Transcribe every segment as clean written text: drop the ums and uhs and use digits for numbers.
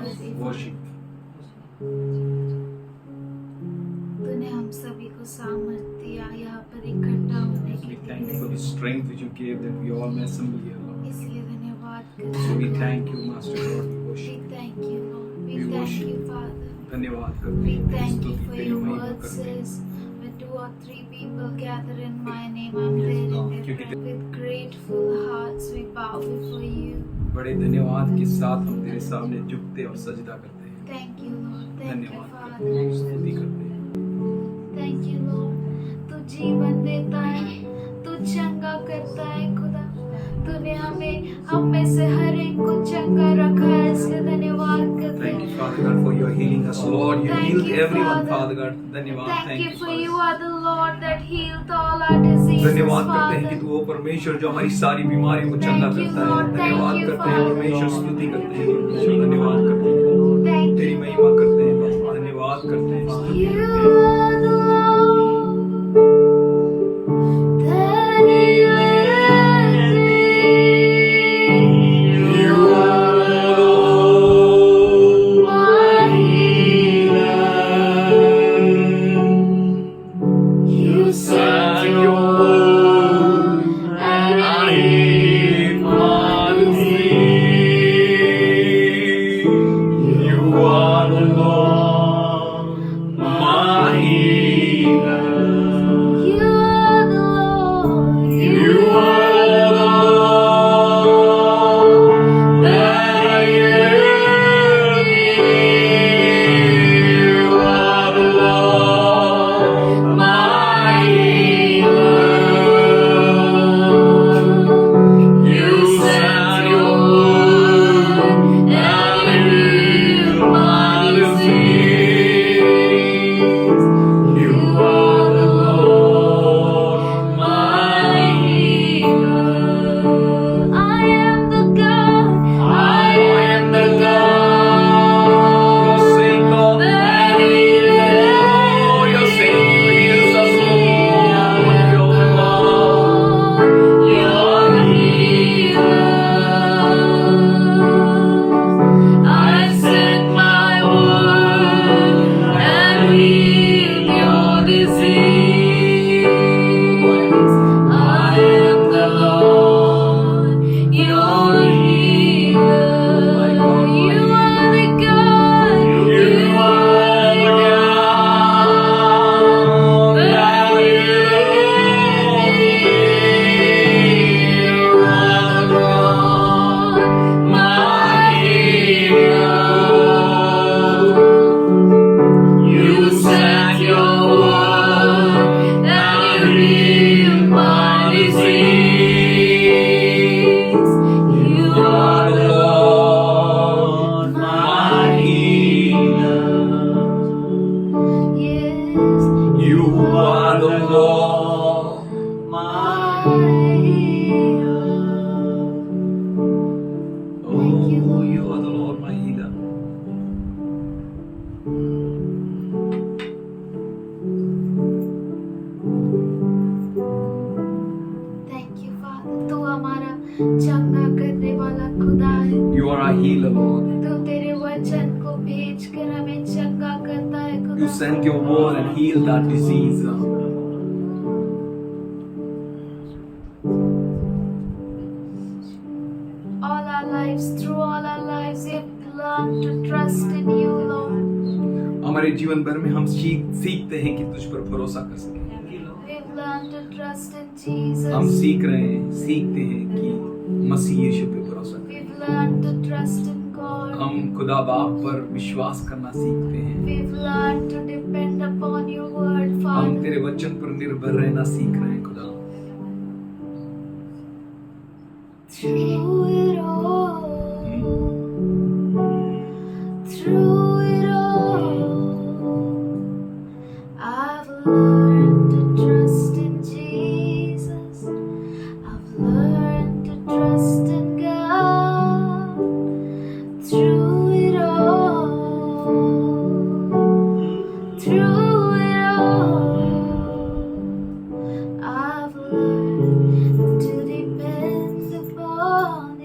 worthy. worship. तूने हम सभी को सामर्थ्य दिया यहाँ पर इकट्ठा होने के We लिए, thank you for the strength which you gave that we all may assemble here, Lord. इसलिए धन्यवाद So करते we हैं। thank you, Master God. We We worship. thank you, Lord. We We thank worship. you, Father. धन्यवाद करते We हैं, तेरी thank you स्तुति, for तेरी your महिमा word करते हैं। says, when 2 or 3 people gather in my name, I'm there in their क्योंकि presence. With grateful hearts we bow before you. बड़े धन्यवाद के साथ हम तेरे सामने झुकते और सजदा करते हैं। Thank you, Lord. Thank you, धन्यवाद करते हैं, Father. स्तुति करते हैं। Thank you, Lord. तू जीवन देता है, तू चंगा करता है खुदा। तूने हम में से हर एक को चंगा रखा है, इसलिए धन्यवाद करते Thank you, हैं। Father God, for your healing us, Lord. You Thank healed you, everyone, Father. Father God. धन्यवाद, Thank you for Father. you are the Lord that healed all our diseases, धन्यवाद करते हैं कि Father. तू वो परमेश्वर जो हमारी सारी बीमारियों को चंगा Thank you, करता है। Lord. Thank धन्यवाद you, करते हैं Father. परमेश्वर, स्तुति करते हैं परमेश्वर, धन्यवाद करते हैं, Thank तेरी you. महिमा करते हैं, धन्यवाद करते हैं, स्तुति You करते हैं। are the Lord that healeth thee. You are the Lord, my healer. You sent your word and healed my disease. You are the Lord, my healer. You are the Lord. You are the Lord that healeth thee. You are the Lord, my healer. You sent your word and healed my disease. You are the Lord, my healer. I am the God. I am the God. You're saying, Lord, that oh, you're saying you heal us, Lord. You're the Lord. Your healer. I sent my word and healed your disease. I am the Lord, your healer. You are the God. You are the God that healeth thee. You are the Lord, my healer. You sent your word and healed my disease. You are the Lord, my healer. Yes, You are the Lord, my healer. Thank you, oh, Lord. you are the Lord, my healer. Thank you, Father. तू हमारा चंगा करने वाला खुदा है। You are our healer, Lord. तू तेरे वचन को भेजकर हमें चंगा करता है खुदा। You sent your word and healed that disease. All our lives, through all our lives, we have learned to trust in you, Lord. हमारे जीवन भर में हम सीखते हैं कि तुझ पर भरोसा कर सकें। We've learned to trust in Jesus. हम सीखते हैं कि मसीह यीशु पे भरोसा करें। We've learned to trust in God. हम खुदा बाप पर विश्वास करना सीखते हैं। We've learned to depend upon your word, हम Father. तेरे वचन पर निर्भर रहना सीख रहे हैं खुदा। Through it all, through it all, I've learned to trust in Jesus. I've learned to trust in God. Through it all, through it all, I've learned to depend upon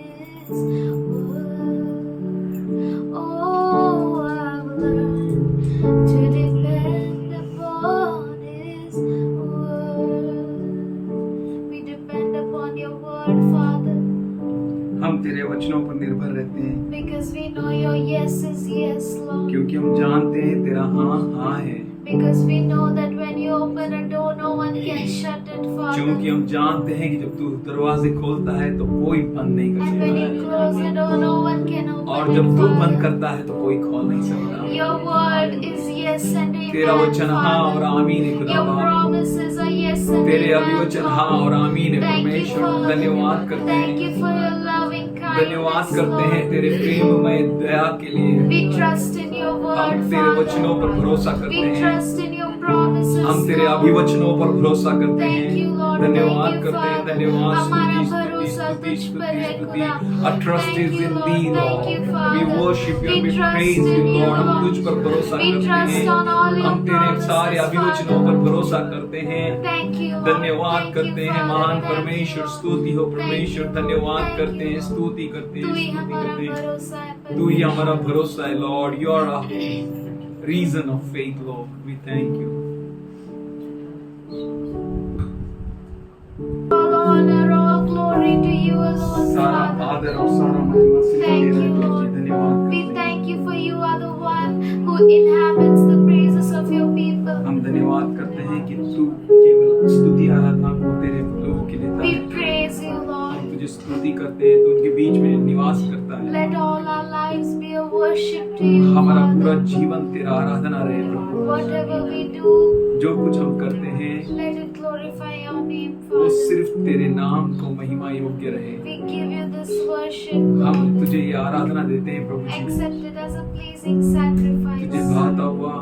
रहते हैं, Because we know your yes is yes, Lord. क्योंकि हम जानते हैं तेरा हाँ हाँ है, Because we know that when you open a door, no one can shut it, क्योंकि Father. हम जानते हैं कि जब तू दरवाजे खोलता है तो कोई बंद नहीं कर And when you सकता, close the door, no one can और open जब it, तू बंद Father. करता है तो कोई खोल नहीं सकता। Your word is yes and तेरा amen, वचन हाँ और Father. आमीन है Your खुदावा, promises are yes and तेरे amen, अभिवचन हाँ Lord. और आमीन है Thank you, परमेश्वर। Father. धन्यवाद करते Thank हैं, you for your loving धन्यवाद kindness, करते हैं Lord. तेरे प्रेममय दया के लिए। We trust in your हम word, तेरे वचनों पर Father. भरोसा We करते हैं, trust in your promises, हम तेरे Lord. अभिवचनों पर भरोसा करते Thank हैं। you, Lord. धन्यवाद Thank you, करते हैं, Father. धन्यवाद। हमारा स्तुति स्तुति भरोसा स्तुति तुझ पर स्तुति है, स्तुति। खुदा. Our trust Thank is you, in Lord. thee, Thank you, Lord. We Father. worship you We and we trust praise you, in you, Lord. हम Lord. तुझ पर भरोसा We करते trust हैं, on all your हम तेरे सारे promises, अभिवचनों Father. पर भरोसा करते हैं। Thank you, Lord. धन्यवाद Thank you, करते हैं Father. महान Thank you, परमेश्वर। Lord. स्तुति हो Thank परमेश्वर, you, Lord. धन्यवाद Thank करते you, हैं, Lord. स्तुति करते तू हैं, ही स्तुति हमारा करते हैं। भरोसा है, तू ही परमेश्वर. हमारा भरोसा है, Lord. You are our reason of faith, Lord. We thank you. All honor, all glory to you alone, सारा Father. आदर और सारा महिमा सिर्फ Thank तेरा you, है, Lord. धन्यवाद We करते हैं। thank you for you are the one who inhabits the praises of your people. हम धन्यवाद करते हैं कि तू केवल स्तुति आराधना को तेरे लोगों के लिए देता We है। praise you, हम Lord. तुझे स्तुति करते हैं, तू उनके बीच में निवास करता है। Let all our lives be a worship to you, हमारा पूरा Father. जीवन तेरा आराधना रहे प्रभु। Whatever we do, जो कुछ हम करते हैं let it glorify your name, वो Father. सिर्फ तेरे नाम को महिमा योग्य रहे। We give you this worship, हम Lord. तुझे ये आराधना देते हैं प्रभु जी। Accept it as a pleasing तुझे sacrifice. भाता हुआ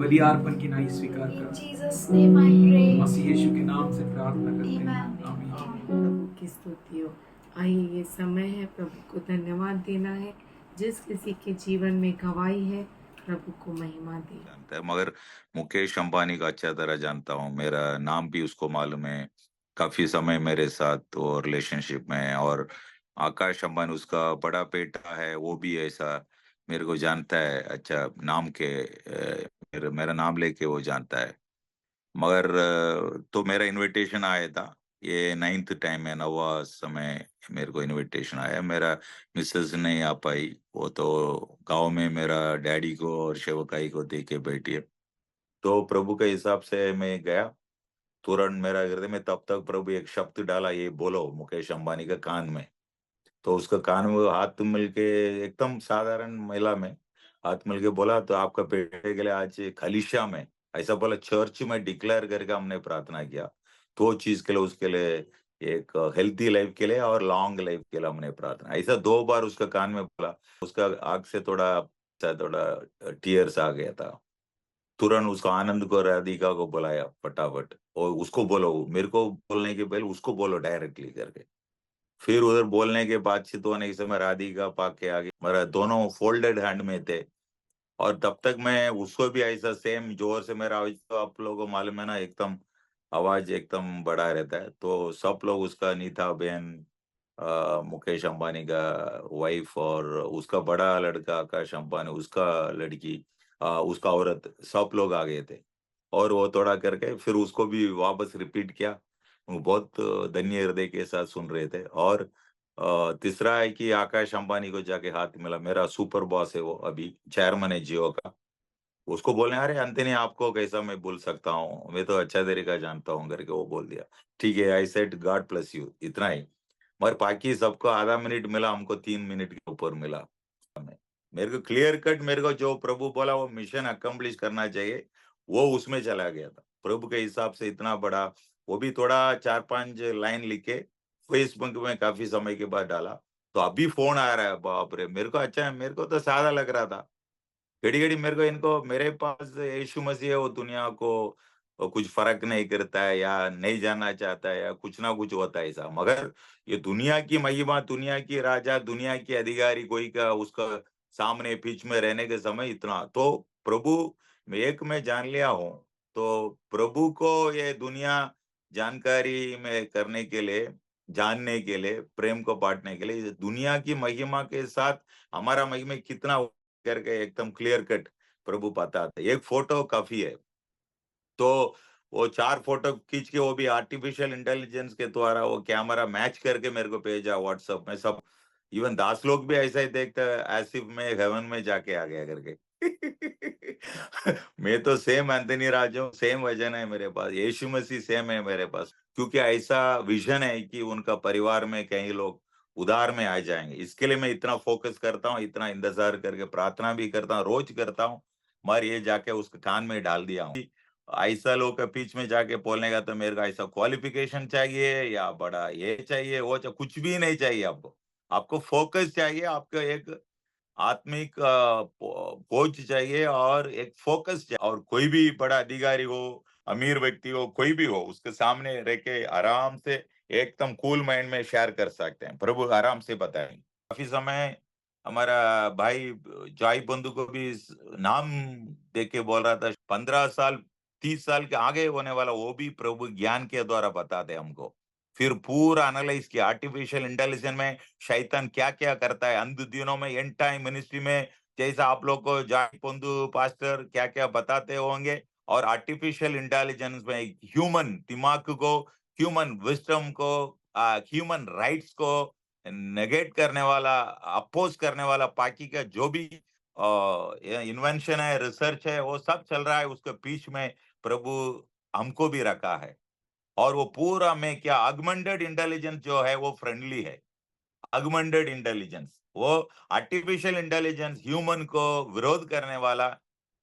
बलि अर्पण की नाई स्वीकार In कर। Jesus' name I pray. मसीह यीशु के नाम से प्रार्थना करते हैं, Amen. आमीन। प्रभु की स्तुति हो। आइए, ये समय है प्रभु को धन्यवाद देना है। जिस किसी के जीवन में गवाही है, प्रभु को महिमा दे। जानता है, मगर मुकेश अंबानी का अच्छा तरह जानता हूँ, मेरा नाम भी उसको मालूम है। काफी समय मेरे साथ वो रिलेशनशिप में है। और आकाश अंबानी उसका बड़ा बेटा है, वो भी ऐसा मेरे को जानता है। अच्छा नाम के मेरा नाम लेके वो जानता है। मगर तो मेरा इनविटेशन आया था, ये 9th टाइम है, 9वां समय मेरे को इनविटेशन आया। मेरा मिसेस नहीं आ पाई, वो तो गांव में मेरा डैडी को और सेवकाई को दे के बैठी है। तो प्रभु के हिसाब से मैं गया। तुरंत मेरा हृदय में तब तक प्रभु एक शब्द डाला, ये बोलो मुकेश अंबानी का कान में। तो उसका कान में वो हाथ मिल के एकदम साधारण महिला में हाथ मिल के बोला, तो आपका बेटे के लिए आज खलीशा में ऐसा बोला, चर्च में डिक्लेयर करके हमने प्रार्थना किया। दो चीज के लिए, उसके लिए एक हेल्थी लाइफ के लिए और लॉन्ग लाइफ के लिए हमने प्रार्थना। ऐसा 2 बार उसका कान में बोला। उसका आंख से थोड़ा टीयर्स आ गया था। तुरंत उसको आनंद को, राधिका को बुलाया फटाफट, और उसको बोलो, मेरे को बोलने के पहले उसको बोलो डायरेक्टली करके। फिर उधर बोलने के बातचीत होने के समय राधिका पाके आगे, मेरा दोनों फोल्डेड हैंड में थे। और तब तक मैं उसको भी ऐसा सेम जोर से, मेरा आवाज तो आप लोगों को मालूम है ना, एकदम आवाज एकदम बड़ा रहता है। तो सब लोग उसका नीता बहन, मुकेश अंबानी का वाइफ, और उसका बड़ा लड़का आकाश अंबानी, उसका लड़की, उसका औरत, सब लोग आ गए थे। और वो थोड़ा करके फिर उसको भी वापस रिपीट किया। वो बहुत धन्य हृदय के साथ सुन रहे थे। और तीसरा है कि आकाश अंबानी को जाके हाथ मिला। मेरा सुपर बॉस है, वो अभी चेयरमैन है जियो का। उसको बोले, अरे अंतनी आपको कैसा मैं बोल सकता हूँ, मैं तो अच्छा तरीका जानता हूँ करके वो बोल दिया। ठीक है, I said God bless you, इतना ही। मगर बाकी सबको आधा मिनट मिला, हमको 3 मिनट के ऊपर मिला। मेरे को क्लियर कट, मेरे को जो प्रभु बोला वो मिशन अकम्प्लिश करना चाहिए, वो उसमें चला गया था। प्रभु के हिसाब से इतना बड़ा, वो भी थोड़ा 4-5 लाइन लिख के फेसबुक में काफी समय के बाद डाला। तो अभी फोन आ रहा है, बाप रे, मेरे को अच्छा है, मेरे को तो सादा लग रहा था। घड़ी घड़ी मेरे को, इनको मेरे पास यीशु मसीह है, वो दुनिया को वो कुछ फर्क नहीं करता है, या नहीं जानना चाहता है, या कुछ ना कुछ होता है ऐसा। मगर ये दुनिया की महिमा, दुनिया की राजा, दुनिया की अधिकारी कोई का उसका सामने बीच में रहने के समय इतना तो प्रभु में एक मैं जान लिया हूँ। तो प्रभु को ये दुनिया जानकारी में करने के लिए, जानने के लिए, प्रेम को बांटने के लिए, दुनिया की महिमा के साथ हमारा महिमा कितना करके एकदम क्लियर कट प्रभु पता था। एक फोटो काफी है। तो वो 4 फोटो खींच के, वो भी आर्टिफिशियल इंटेलिजेंस के द्वारा वो कैमरा मैच करके मेरे को भेजा व्हाट्सएप में। सब इवन दास लोग भी ऐसा ही देखते हैं एज इफ मैं हेवन में जाके आ गया करके। मैं तो सेम एंथनी राज हूँ, सेम वजन है मेरे पास, यीशु मसीह सेम है मेरे पास, क्योंकि ऐसा विजन है कि उनका परिवार में कई लोग उधार में आ जाएंगे। इसके लिए मैं इतना फोकस करता हूँ, इतना इंतजार करके प्रार्थना भी करता हूँ, रोज करता हूँ, मगर ये जाके उसके कान में डाल दिया हूँ। ऐसा लोग के बीच में जाके बोलने का तो मेरे को ऐसा क्वालिफिकेशन चाहिए या बड़ा ये चाहिए वो चाहिए, कुछ भी नहीं चाहिए आपको। आपको फोकस चाहिए, आपको एक आत्मिक पहुंच चाहिए और एक फोकस चाहिए। और कोई भी बड़ा अधिकारी हो, अमीर व्यक्ति हो, कोई भी हो, उसके सामने रह के आराम से एकदम कूल माइंड में शेयर कर सकते हैं, प्रभु आराम से बताएंगे। काफी समय हमारा भाई जॉय बंधु को भी नाम देके बोल रहा था, 15 साल 30 साल के आगे होने वाला वो भी प्रभु ज्ञान के द्वारा बताते हमको। फिर पूरा एनालाइज किया आर्टिफिशियल इंटेलिजेंस में शैतान क्या क्या करता है अंत दिनों में, एंड टाइम मिनिस्ट्री में, जैसा आप लोग को जॉय बंधु पास्टर क्या क्या बताते होंगे। और आर्टिफिशियल इंटेलिजेंस में ह्यूमन दिमाग को, ह्यूमन विजडम को, ह्यूमन राइट्स को नेगेट करने वाला, अपोज करने वाला पार्टी का जो भी इन्वेंशन है, रिसर्च है, वो सब चल रहा है। उसके बीच में प्रभु हमको भी रखा है। और वो पूरा में क्या ऑगमेंटेड इंटेलिजेंस जो है वो फ्रेंडली है। ऑगमेंटेड इंटेलिजेंस, वो आर्टिफिशियल इंटेलिजेंस ह्यूमन को विरोध करने वाला,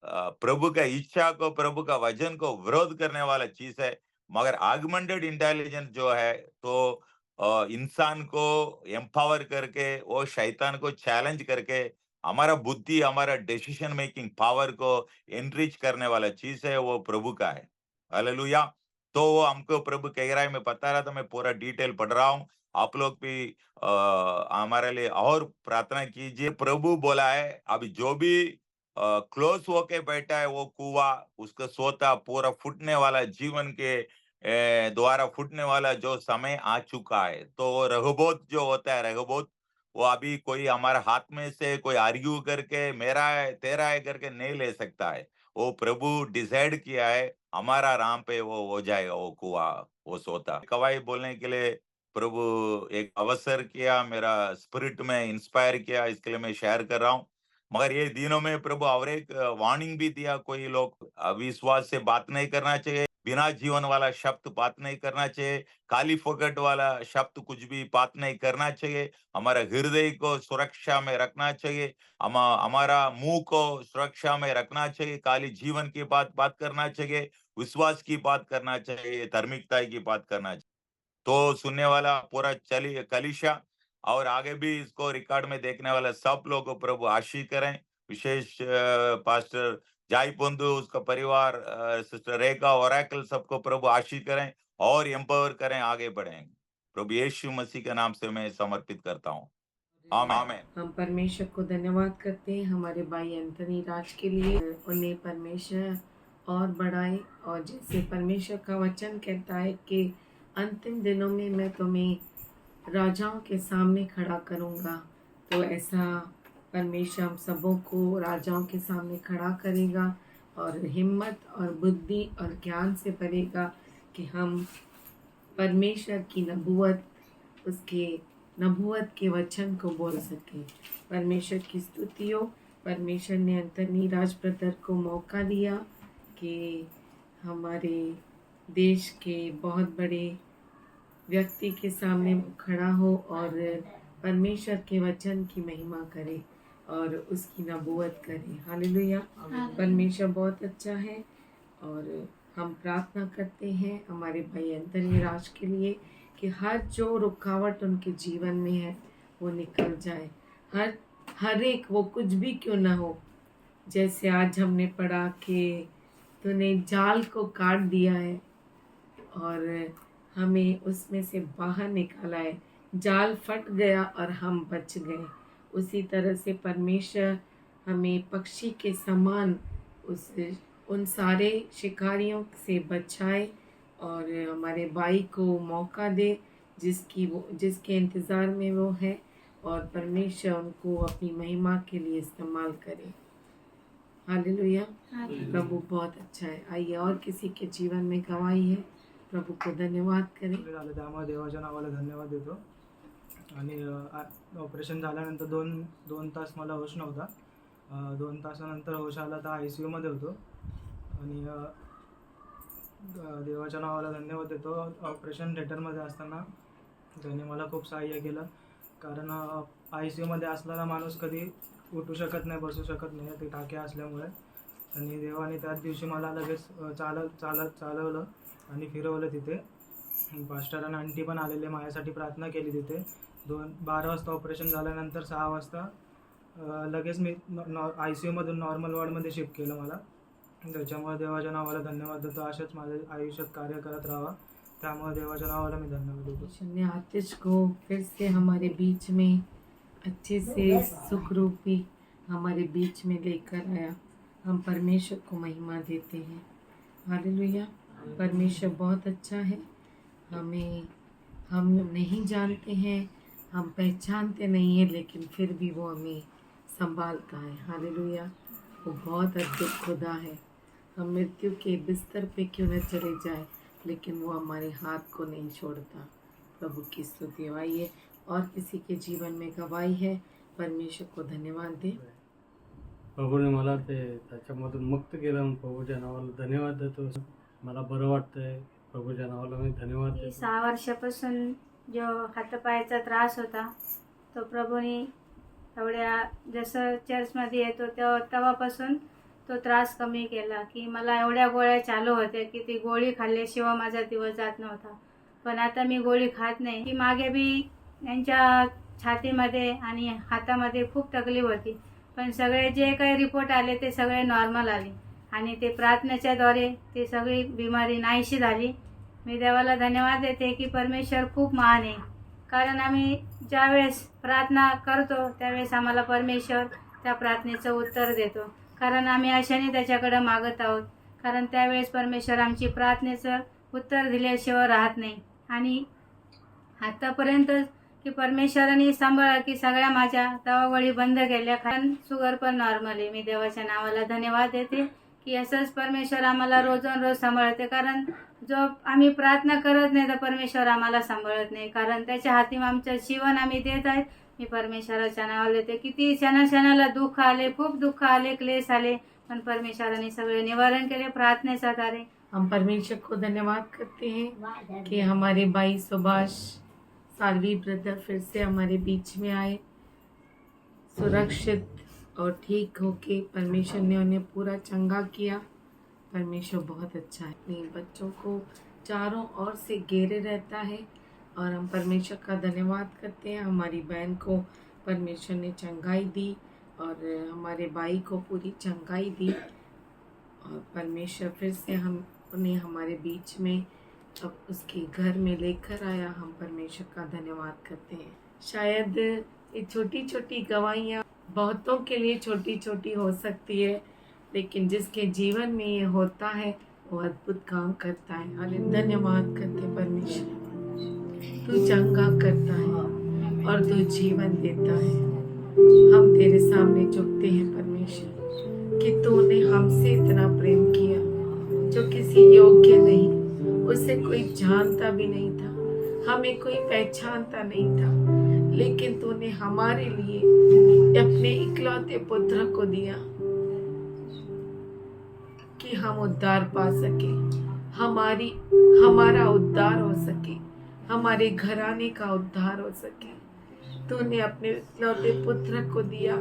प्रभु का इच्छा को, प्रभु का वचन को विरोध करने वाला चीज है। मगर ऑगमेंटेड इंटेलिजेंस जो है तो इंसान को एम्पावर करके, वो शैतान को चैलेंज करके हमारा बुद्धि, हमारा डिसीजन मेकिंग पावर को एनरिच करने वाला चीज है, वो प्रभु का है। हालेलुया। तो वो हमको प्रभु कह रहा है, मैं बता रहा था, मैं पूरा डिटेल पढ़ रहा हूँ, आप लोग भी हमारे लिए और प्रार्थना कीजिए। प्रभु बोला है अभी जो भी क्लोज होके बैठा है वो कुआ, उसका सोता पूरा फूटने वाला, जीवन के द्वारा फूटने वाला जो समय आ चुका है। तो वो रहोबोत जो होता है, रहोबोत, वो अभी कोई हमारे हाथ में से कोई आर्ग्यू करके मेरा है तेरा है करके नहीं ले सकता है। वो प्रभु डिसाइड किया है, हमारा राम पे वो हो जाएगा, वो कुआ, वो सोता। कवाई बोलने के लिए प्रभु एक अवसर किया, मेरा स्पिरिट में इंस्पायर किया, इसके लिए मैं शेयर कर रहा हूँ। मगर ये दिनों में प्रभु और एक वार्निंग भी दिया, कोई लोग अविश्वास से बात नहीं करना चाहिए, बिना जीवन वाला शब्द बात नहीं करना चाहिए, खाली फोकट वाला शब्द कुछ भी बात नहीं करना चाहिए। हमारा हृदय को सुरक्षा में रखना चाहिए, हमारा मुंह को सुरक्षा में रखना चाहिए, खाली जीवन की बात करना चाहिए, विश्वास की बात करना चाहिए, धार्मिकता की बात करना चाहिए। तो सुनने वाला पूरा चली कलिशा और आगे भी इसको रिकॉर्ड में देखने वाला सब लोग को प्रभु आशीष करें। विशेष पास्टर जाई बंधु, उसका परिवार, सिस्टर रेखा, ओरेकल, सबको प्रभु आशीष करें और एम्पावर करें, आगे बढ़ें। प्रभु यीशु मसीह के नाम से मैं समर्पित करता हूँ। आमीन। हम परमेश्वर को धन्यवाद करते हैं हमारे भाई एंथनी राज के लिए। उन्हें परमेश्वर और बढ़ाए, और जैसे परमेश्वर का वचन कहता है कि अंतिम दिनों में मैं तुम्हें राजाओं के सामने खड़ा करूँगा, तो ऐसा परमेश्वर हम सबों को राजाओं के सामने खड़ा करेगा और हिम्मत और बुद्धि और ज्ञान से भरेगा कि हम परमेश्वर की नबूवत, उसके नबूवत के वचन को बोल सके। परमेश्वर की स्तुति हो। परमेश्वर ने एंथनी राज ब्रदर को मौका दिया कि हमारे देश के बहुत बड़े व्यक्ति के सामने खड़ा हो और परमेश्वर के वचन की महिमा करे और उसकी नबूवत करे। हालेलुया। परमेश्वर बहुत अच्छा है और हम प्रार्थना करते हैं हमारे भाई एंथनी राज के लिए कि हर जो रुकावट उनके जीवन में है वो निकल जाए। हर एक, वो कुछ भी क्यों ना हो, जैसे आज हमने पढ़ा कि तूने जाल को काट दिया है और हमें उसमें से बाहर निकाला है, जाल फट गया और हम बच गए। उसी तरह से परमेश्वर हमें पक्षी के समान उन सारे शिकारियों से बचाए और हमारे भाई को मौका दे जिसके इंतज़ार में वो है, और परमेश्वर उनको अपनी महिमा के लिए इस्तेमाल करे। हालेलुया। प्रभु बहुत अच्छा है। आइए और किसी के जीवन में गवाही है, प्रभु को धन्यवाद करें। आम्हाला देवाच्या नावाला धन्यवाद देतो। आणि ऑपरेशन झाल्यानंतर दोन तास मला होश नव्हता. 2 तासानंतर होश आला तर ICUमध्ये होतो. आणि देवाच्या नावाला धन्यवाद देतो. ऑपरेशन थिएटरमध्ये असताना त्याने मला खूप सहाय्य केलं, कारण ICUमध्ये असलेला माणूस कधी उठू शकत नाही, बसू शकत नाही ते टाके असल्यामुळे. आणि देवाने त्याच दिवशी मला लगेच चालवलं आणि फिरवलं तिथे. पास्टर आणि आंटी पण आलेले, माझ्यासाठी प्रार्थना केली तिथे. 12 वाजता ऑपरेशन झाल्यानंतर 6 वाजता लगेच मी ICUमधून नॉर्मल वॉर्डमध्ये शिफ्ट केलं मला. त्याच्यामुळे देवाच्या नावाला धन्यवाद देतो. असेच माझ्या आयुष्यात कार्य करत राहा, त्यामुळे देवाच्या नावाला मी धन्यवाद देतो. परमेश्वर ने आतिश को फिर से हमारे बीच में अच्छे से सुखरूपी हमारे बीच में लेकर आया. हम परमेश्वर को महिमा देते हैं. हालेलुया. परमेश्वर बहुत अच्छा है. हम नहीं जानते हैं, हम पहचानते नहीं हैं, लेकिन फिर भी वो हमें संभालता है. हालेलुया. वो बहुत अद्भुत खुदा है. हम मृत्यु के बिस्तर पे क्यों न चले जाए, लेकिन वो हमारे हाथ को नहीं छोड़ता. प्रभु की स्तुति हो. आइए और किसी के जीवन में गवाही है, परमेश्वर को धन्यवाद दे. प्रभूने मला ते त्याच्यामधून मुक्त केलं. प्रभूच्या नावाला धन्यवाद देतो. मला बरं वाटतंय. प्रभूच्या नावाला मी धन्यवाद की देतो. 6 वर्षापासून जो हातापायाचा त्रास होता तो प्रभूने एवढ्या जसं चर्चमध्ये येतो तेव्हापासून तो त्रास कमी केला. की मला एवढ्या गोळ्या चालू होत्या की ती गोळी खाल्ल्याशिवाय माझा दिवस जात नव्हता. पण आता मी गोळी खात नाही. की मागे बी यांच्या छातीमध्ये आणि हातामध्ये खूप तकलीफ होती, पण सगळे जे काही रिपोर्ट आले ते सगळे नॉर्मल आले आणि ते प्रार्थनेच्याद्वारे ते सगळी बिमारी नाहीशी झाली. मी देवाला धन्यवाद देते की परमेश्वर खूप महान आहे. कारण आम्ही ज्यावेळेस प्रार्थना करतो त्यावेळेस आम्हाला परमेश्वर त्या प्रार्थनेचं उत्तर देतो, कारण आम्ही आशेने त्याच्याकडे मागत आहोत. कारण त्यावेळेस परमेश्वर आमची प्रार्थनेचं उत्तर दिल्याशिवाय राहत नाही. आणि आतापर्यंत की परमेश्वराने सांभाळा की सगळ्या माझ्या दवागोळी बंद केल्या, कारण शुगर पण नॉर्मल आहे. मी देवाच्या नावाला धन्यवाद देते की असंच परमेश्वर आम्हाला रोज सांभाळते. कारण जो आम्ही प्रार्थना करत नाही तर परमेश्वर आम्हाला सांभाळत नाही, कारण त्याच्या हाती आमचं जीवन आम्ही देत आहेत. मी परमेश्वराच्या नावाला देते. किती क्षणाला दुःख आले, खूप दुःख आले, क्लेश आले, पण परमेश्वराने सगळे निवारण केले प्रार्थनेच्या द्वारे. हम परमेश्वर को धन्यवाद करते हैं कि हमारे भाई सुभाष सालवी ब्रदर फिर से हमारे बीच में आए, सुरक्षित और ठीक होके परमेश्वर ने उन्हें पूरा चंगा किया. परमेश्वर बहुत अच्छा है. अपने बच्चों को चारों ओर से घेरे रहता है और हम परमेश्वर का धन्यवाद करते हैं. हमारी बहन को परमेश्वर ने चंगाई दी और हमारे भाई को पूरी चंगाई दी और परमेश्वर फिर से हम उन्हें हमारे बीच में अब उसके घर में लेकर आया. हम परमेश्वर का धन्यवाद करते हैं. शायद ये छोटी छोटी गवाहियाँ बहुतों के लिए छोटी छोटी हो सकती है, लेकिन जिसके जीवन में ये होता है वो अद्भुत काम करता है. अरे धन्यवाद करते परमेश्वर, तू चंगा करता है और तू जीवन देता है. हम तेरे सामने झुकते हैं परमेश्वर कि तूने हमसे इतना प्रेम किया जो किसी योग्य नहीं, उसे कोई जानता भी नहीं था, हमें कोई पहचानता नहीं था, लेकिन तूने हमारे लिए अपने इकलौते पुत्र को दिया कि हम उद्धार पा सके, हमारा उद्धार हो सके, हमारे घराने का उद्धार हो सके. तूने अपने इकलौते पुत्र को दिया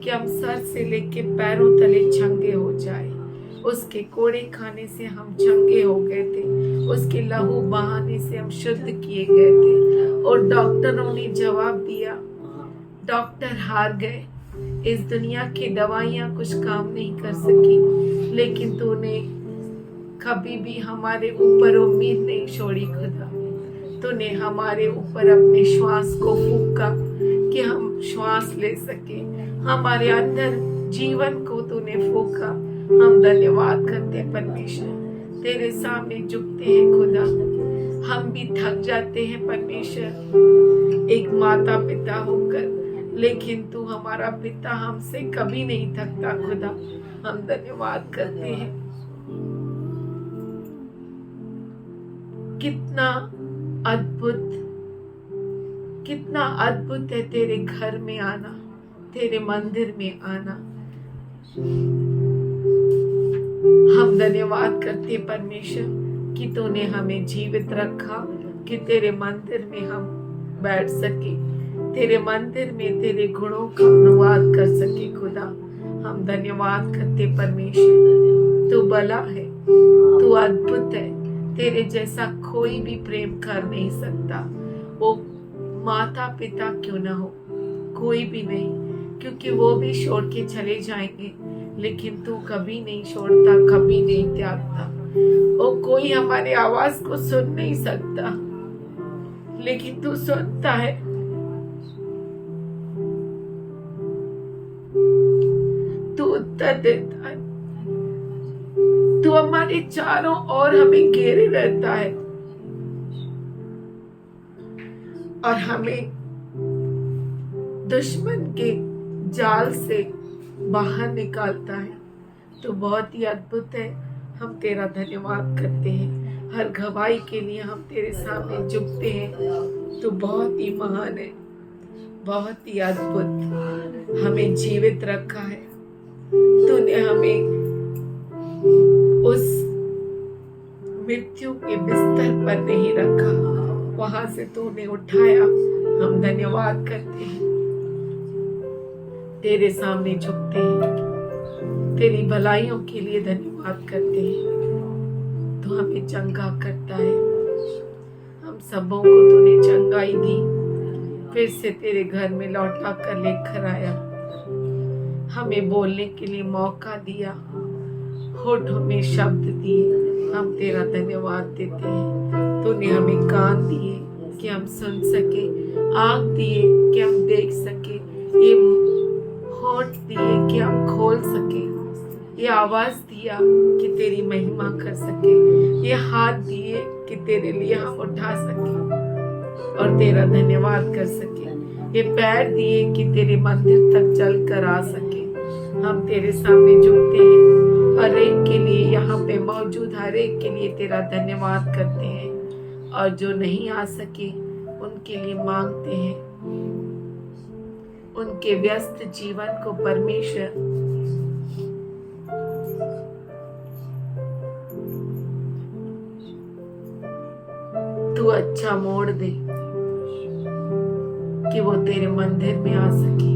कि हम सर से लेके पैरों तले छंगे हो जाए. उसके कोड़े खाने से हम चंगे हो गए थे, उसके लहू बहाने से हम शुद्ध किए गए थे. और डॉक्टरों ने जवाब दिया, डॉक्टर हार गए, इस दुनिया की दवाइयाँ कुछ काम नहीं कर सकी, लेकिन तूने कभी भी हमारे ऊपर उम्मीद नहीं छोड़ी खुदा. तूने हमारे ऊपर अपने श्वास को फूंका कि हम श्वास ले सके, हमारे अंदर जीवन को तूने फूंका. हम धन्यवाद करते परमेश्वर, तेरे सामने झुकते हैं खुदा. हम भी थक जाते हैं परमेश्वर एक माता पिता होकर, लेकिन तू हमारा पिता हमसे कभी नहीं थकता खुदा. हम धन्यवाद करते हैं. कितना अद्भुत कितना अद्भुत है तेरे घर में आना, तेरे मंदिर में आना। हम धन्यवाद करते परमेश्वर कि तूने हमें जीवित रखा, कि तेरे मंदिर में हम बैठ सके, तेरे मंदिर में तेरे गुणों का अनुवाद कर सके। खुदा हम धन्यवाद करते परमेश्वर, तू भला है, तू अद्भुत है, तेरे जैसा कोई भी प्रेम कर नहीं सकता। वो माता पिता क्यों ना हो, कोई भी नहीं, क्योंकि वो भी छोड़ के चले जाएंगे, लेकिन तू कभी नहीं छोड़ता, कभी नहीं त्यागता। वो कोई हमारे आवाज को सुन नहीं सकता, लेकिन तू सुनता है। तू उत्तर देता है, तू हमारे चारों ओर हमें घेरे रहता है और हमें दुश्मन के जाल से बाहर निकालता है। तो बहुत ही अद्भुत है, हम तेरा धन्यवाद करते हैं। हर गवाही के लिए हम तेरे सामने झुकते हैं। तो बहुत ही महान है, बहुत ही अद्भुत, हमें जीवित रखा है। तूने हमें उस मृत्यु के बिस्तर पर नहीं रखा, वहां से तूने उठाया। हम धन्यवाद करते हैं, तेरे सामने झुकते हैं, तेरी भलाइयों के लिए धन्यवाद करते हैं। तू हमें चंगा करता है, हम सबों को तूने चंगाई दी, फिर से तेरे घर में लौटा कर लेकर आया, हमें बोलने के लिए मौका दिया, होठों में शब्द दिए। हम तेरा धन्यवाद देते हैं। तूने हमें कान दिए कि हम सुन सके, आँख दिए कि हम देख सके, ये होठ दिए कि हम खोल सके, ये आवाज दिया कि तेरी महिमा कर सके, ये हाथ दिए कि तेरे लिए हम उठा सके और तेरा धन्यवाद कर सके, ये पैर दिए कि तेरे मंदिर तक चल कर आ सके। हम तेरे सामने झुकते हैं, हर एक के लिए, यहाँ पे मौजूद हर एक के लिए तेरा धन्यवाद करते हैं, और जो नहीं आ सके उनके लिए मांगते हैं। उनके व्यस्त जीवन को परमेश्वर तू अच्छा मोड़ दे कि वो तेरे मंदिर में आ सके।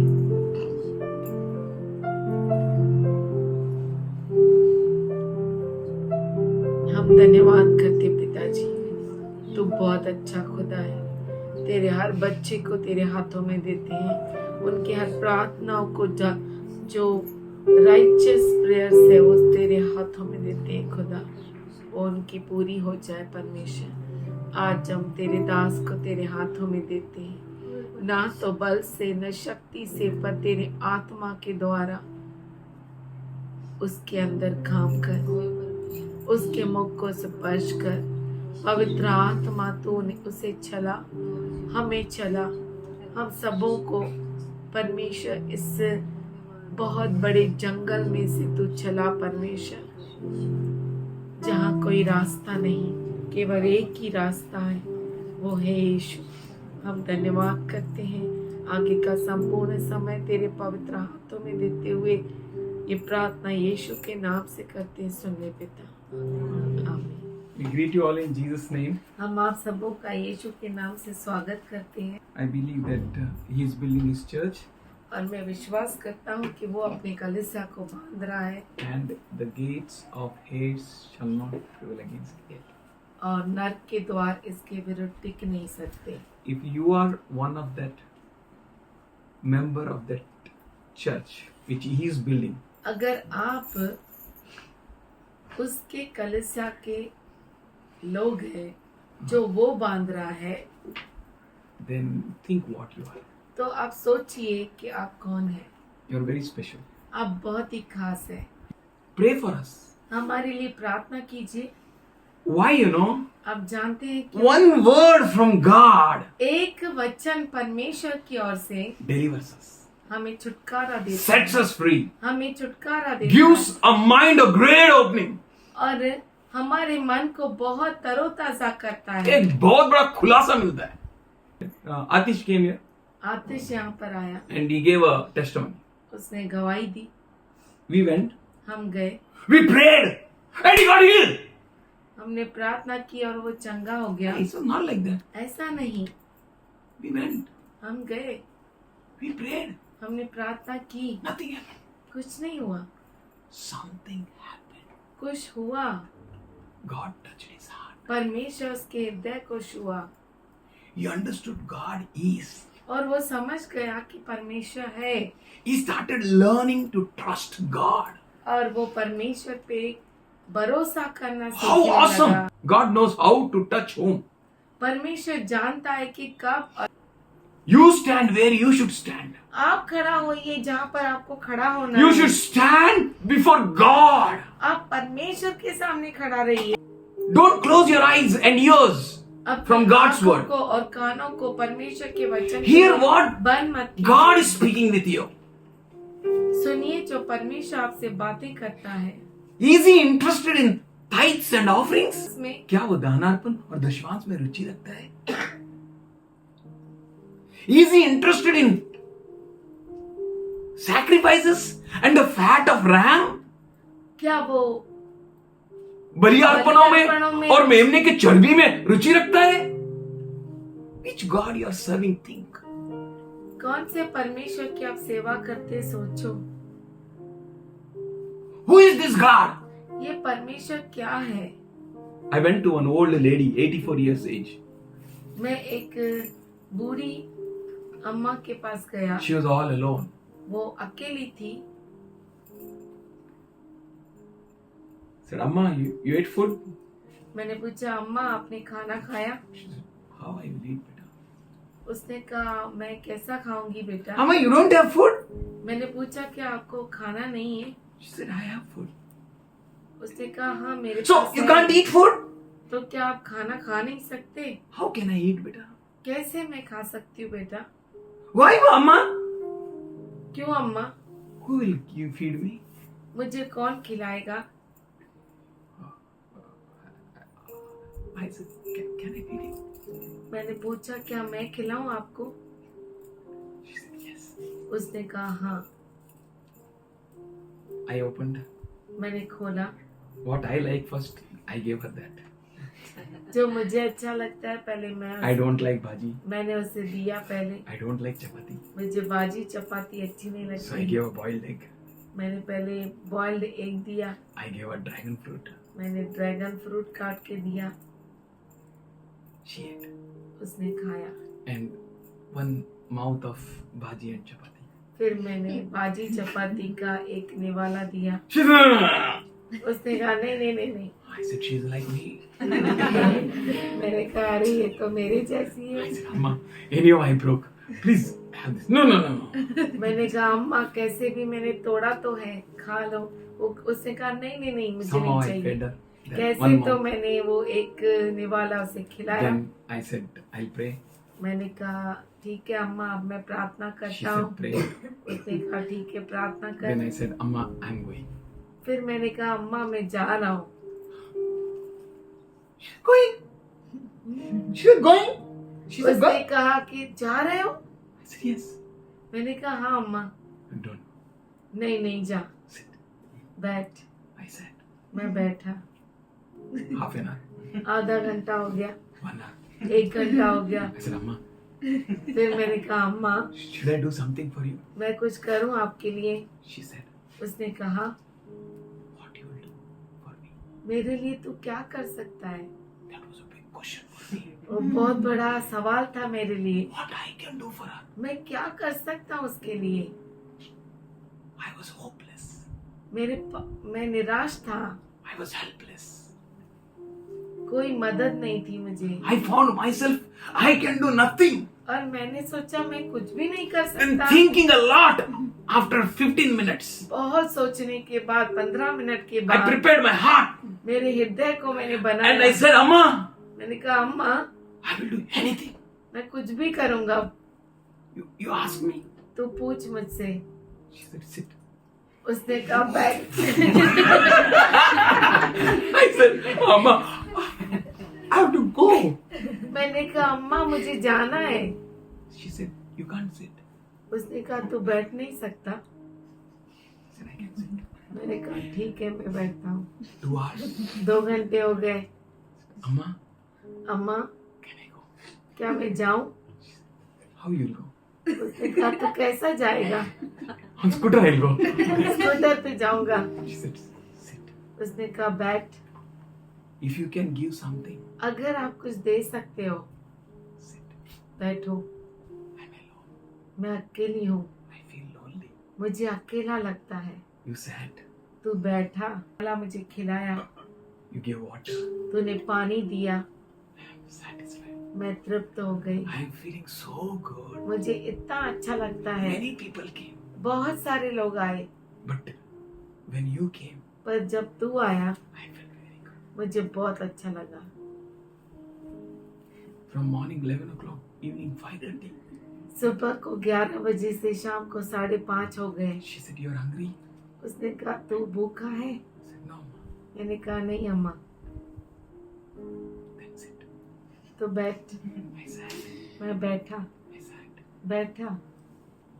हम धन्यवाद करते पिताजी, तू बहुत अच्छा खुदा है। तेरे हर बच्चे को तेरे हाथों में देते हैं, उनके हर प्रार्थनाओं को जो राइचियस प्रेयर्स है वो तेरे हाथों में देते हैं खुदा, और उनकी पूरी हो जाए परमेश्वर। आज हम तेरे दास को तेरे हाथों में देते हैं, ना तो बल से न शक्ति से, पर तेरे आत्मा के द्वारा उसके अंदर काम कर, उसके मुख को स्पर्श कर। पवित्र आत्मा तूने उसे चला, हमें चला, हम सबों को परमेश्वर इस बहुत बड़े जंगल में से तू चला परमेश्वर, जहाँ कोई रास्ता नहीं, केवल एक ही रास्ता है, वो है यीशु। हम धन्यवाद करते हैं। आगे का संपूर्ण समय तेरे पवित्र हाथों में देते हुए ये प्रार्थना यीशु के नाम से करते हैं, सुन ले पिता, आमीन। We greet you all in Jesus' name. हम आप सबों का यीशु के नाम से स्वागत करते हैं, I believe that he is building his church और मैं विश्वास करता हूँ कि वो अपने कलीसिया को बांध रहा है, and the gates of Hades shall not prevail against it. और नरक के द्वार इसके विरुद्ध टिक नहीं सकते। If you are one of that member of that church which he is building, अगर आप उसके कलीसिया के लोग हैं जो वो बांध रहा है, then think what you are. तो आप सोचिए कि आप कौन है। You are very special. आप बहुत ही खास है। Pray for us. हमारे लिए प्रार्थना कीजिए। Why, you know? आप जानते हैं कि One word from God एक वचन परमेश्वर की ओर से delivers us, हमें छुटकारा देता sets है, us free, हमें छुटकारा देता gives है, a mind a great opening. और हमारे मन को बहुत तरोताजा करता है। एक बहुत बड़ा खुलासा मिलता है। Atish came here आतिश यहाँ पर आया, and he gave a testimony. उसने गवाही दी, We went, हम गए, we prayed, and he got healed. हमने प्रार्थना की और वो चंगा हो गया। It's not like that. ऐसा नहीं, We went, हम गए, we prayed, हमने प्रार्थना की, nothing happened. कुछ नहीं हुआ, Something happened. कुछ हुआ। God touched his heart. परमेश्वर उसके हृदय को छुआ He understood God is. और वो समझ गया कि परमेश्वर है, He started learning to trust God. और वो परमेश्वर पे भरोसा करना How सीखने awesome! लगा। God knows how to touch whom. परमेश्वर जानता है कि कब You stand where you should stand. आप खड़ा होइए जहाँ पर आपको खड़ा होना You है। should stand before God. आप परमेश्वर के सामने खड़ा रहिए। Don't close your eyes and ears अपनी from God's आंखों word. को और कानों को परमेश्वर के वचन Hear को what बंद मत कीजिए। God is speaking with you. सुनिए जो परमेश्वर आपसे बातें करता है। Is he interested in tithes and offerings? इसमें क्या वो दानार्पण और दशमांश में रुचि रखता है? Is he interested in sacrifices and the fat of ram? क्या वो बलियार्पणों बलियार्पणों में में और मेमने के चर्बी में रुचि रखता है? Which God you are serving, think. कौन से परमेश्वर की आप सेवा करते सोचो। Who is this God? ये परमेश्वर क्या है। I went to an old lady, 84 years age. मैं एक बूढ़ी अम्मा के पास गया, She was all alone. वो अकेली थी। Said, Amma, you ate food? मैंने पूछा अम्मा आपने खाना खाया? She said, how I will eat, beta? उसने कहा मैं कैसा खाऊंगी बेटा। Amma, you don't have food? मैंने पूछा क्या आपको खाना नहीं है? She said, I have food. उसने कहा हाँ मेरे So, पास you है। can't eat food? तो क्या आप खाना खा नहीं सकते? How can I eat, beta? कैसे मैं खा सकती हूँ बेटा? Why, Amma? क्यों अम्मा? Who will you feed me? मुझे कौन खिलाएगा? I said, can I feed you? मैंने पूछा क्या मैं खिलाऊं आपको? She said, yes. उसने कहा हाँ। I opened. मैंने खोला, What I like first, I gave her that. जो मुझे अच्छा लगता है पहले I don't like bhaji. मैंने उसे दिया पहले। I don't like chapati. मुझे भाजी चपाती अच्छी नहीं So I लगती। gave a boiled egg. मैंने पहले बॉइल्ड एग दिया, I gave her dragon fruit. मैंने ड्रैगन फ्रूट काट के दिया, She ate. उसने खाया। And one mouth of bhaji and chapati. फिर मैंने भाजी चपाती का एक निवाला दिया। She said, उसने कहा नहीं नहीं नहीं नहीं। I said, she's like me. मैंने कहा अरे ये तो मेरे जैसी I है। said, Amma, any I broke. Please have this. No. मैंने कहा अम्मा कैसे भी मैंने तोड़ा तो है, खा लो। उसने कहा नहीं नहीं नहीं मुझे Somehow नहीं I fed चाहिए। her. That कैसे one तो mouth. मैंने वो एक निवाला उसे खिलाया। Then I said, I'll pray. मैंने कहा ठीक है अम्मा अब मैं प्रार्थना She करता said, हूँ। pray. उसने कहा ठीक है प्रार्थना Then I कर। said, Amma, I'm going. फिर मैंने कहा अम्मा मैं जा रहा हूँ। Going. She said, going. She said, उसने going. कहा कि जा रहे हो? I said, yes. मैंने कहा हाँ अम्मा। Don't. नहीं नहीं जा, Sit. बैठ। I said, मैं बैठा, half an hour. आधा घंटा हो गया, 1 hour. 1 घंटा हो गया। I said, Amma, फिर मैंने कहा अम्मा should I do something for you? मैं कुछ करूँ आपके लिए? She said, उसने कहा what you will do for me? मेरे लिए तू क्या कर सकता है? That was a big question for me. वो बहुत बड़ा सवाल था मेरे लिए। What I can do for her? मैं क्या कर सकता हूँ उसके लिए? I was hopeless. मैं निराश था, I was helpless. कोई मदद नहीं थी मुझे I found myself, I can do nothing. और मैंने सोचा मैं कुछ भी नहीं कर And सकता। thinking a lot after 15 minutes, बहुत सोचने के बाद 15 मिनट के I बाद prepared my heart मेरे हृदय को मैंने and बनाया। I said, Amma, मैंने कहा अम्मा I will do anything. मैं कुछ भी करूँगा, You ask me. तू पूछ मुझसे। She said, sit. उसने कहा बैठ। I said, Amma, I have to go. मैं मैंने कहा अम्मा मुझे जाना है। She said, you can't sit. उसने कहा तू बैठ नहीं सकता। I said, I can sit. मैंने कहा ठीक है मैं बैठता हूँ। 2 hours. 2 घंटे हो गए। Amma, अम्मा can I go? क्या मैं जाऊँ? How you'll go? उसने कहा तू कैसा जाएगा? On scooter I'll go. Scooter पे जाऊंगा। She said, sit. उसने कहा बैठ, If you can give something, अगर आप कुछ दे सकते हो sit. बैठो। I'm alone. मैं अकेली हूँ, I feel lonely. मुझे अकेला लगता है। You sat. तू बैठा, खाना मुझे खिलाया, You gave water. तूने पानी दिया, I'm satisfied. मैं तृप्त हो गई। I am feeling so good. मुझे इतना अच्छा लगता है। Many people came. बहुत सारे लोग आए, But when you came, पर जब तू आया I felt very good. मुझे बहुत अच्छा लगा। From morning 11 o'clock, evening 5:30. सुबह को 11 बजे से शाम को 5:30 हो गए। She said, you're hungry? उसने कहा तू भूखा है? I said, no, ma. मैंने कहा नहीं अम्मा। Then sit. तो बैठ। I sat. मैं बैठा I sat. बैठा।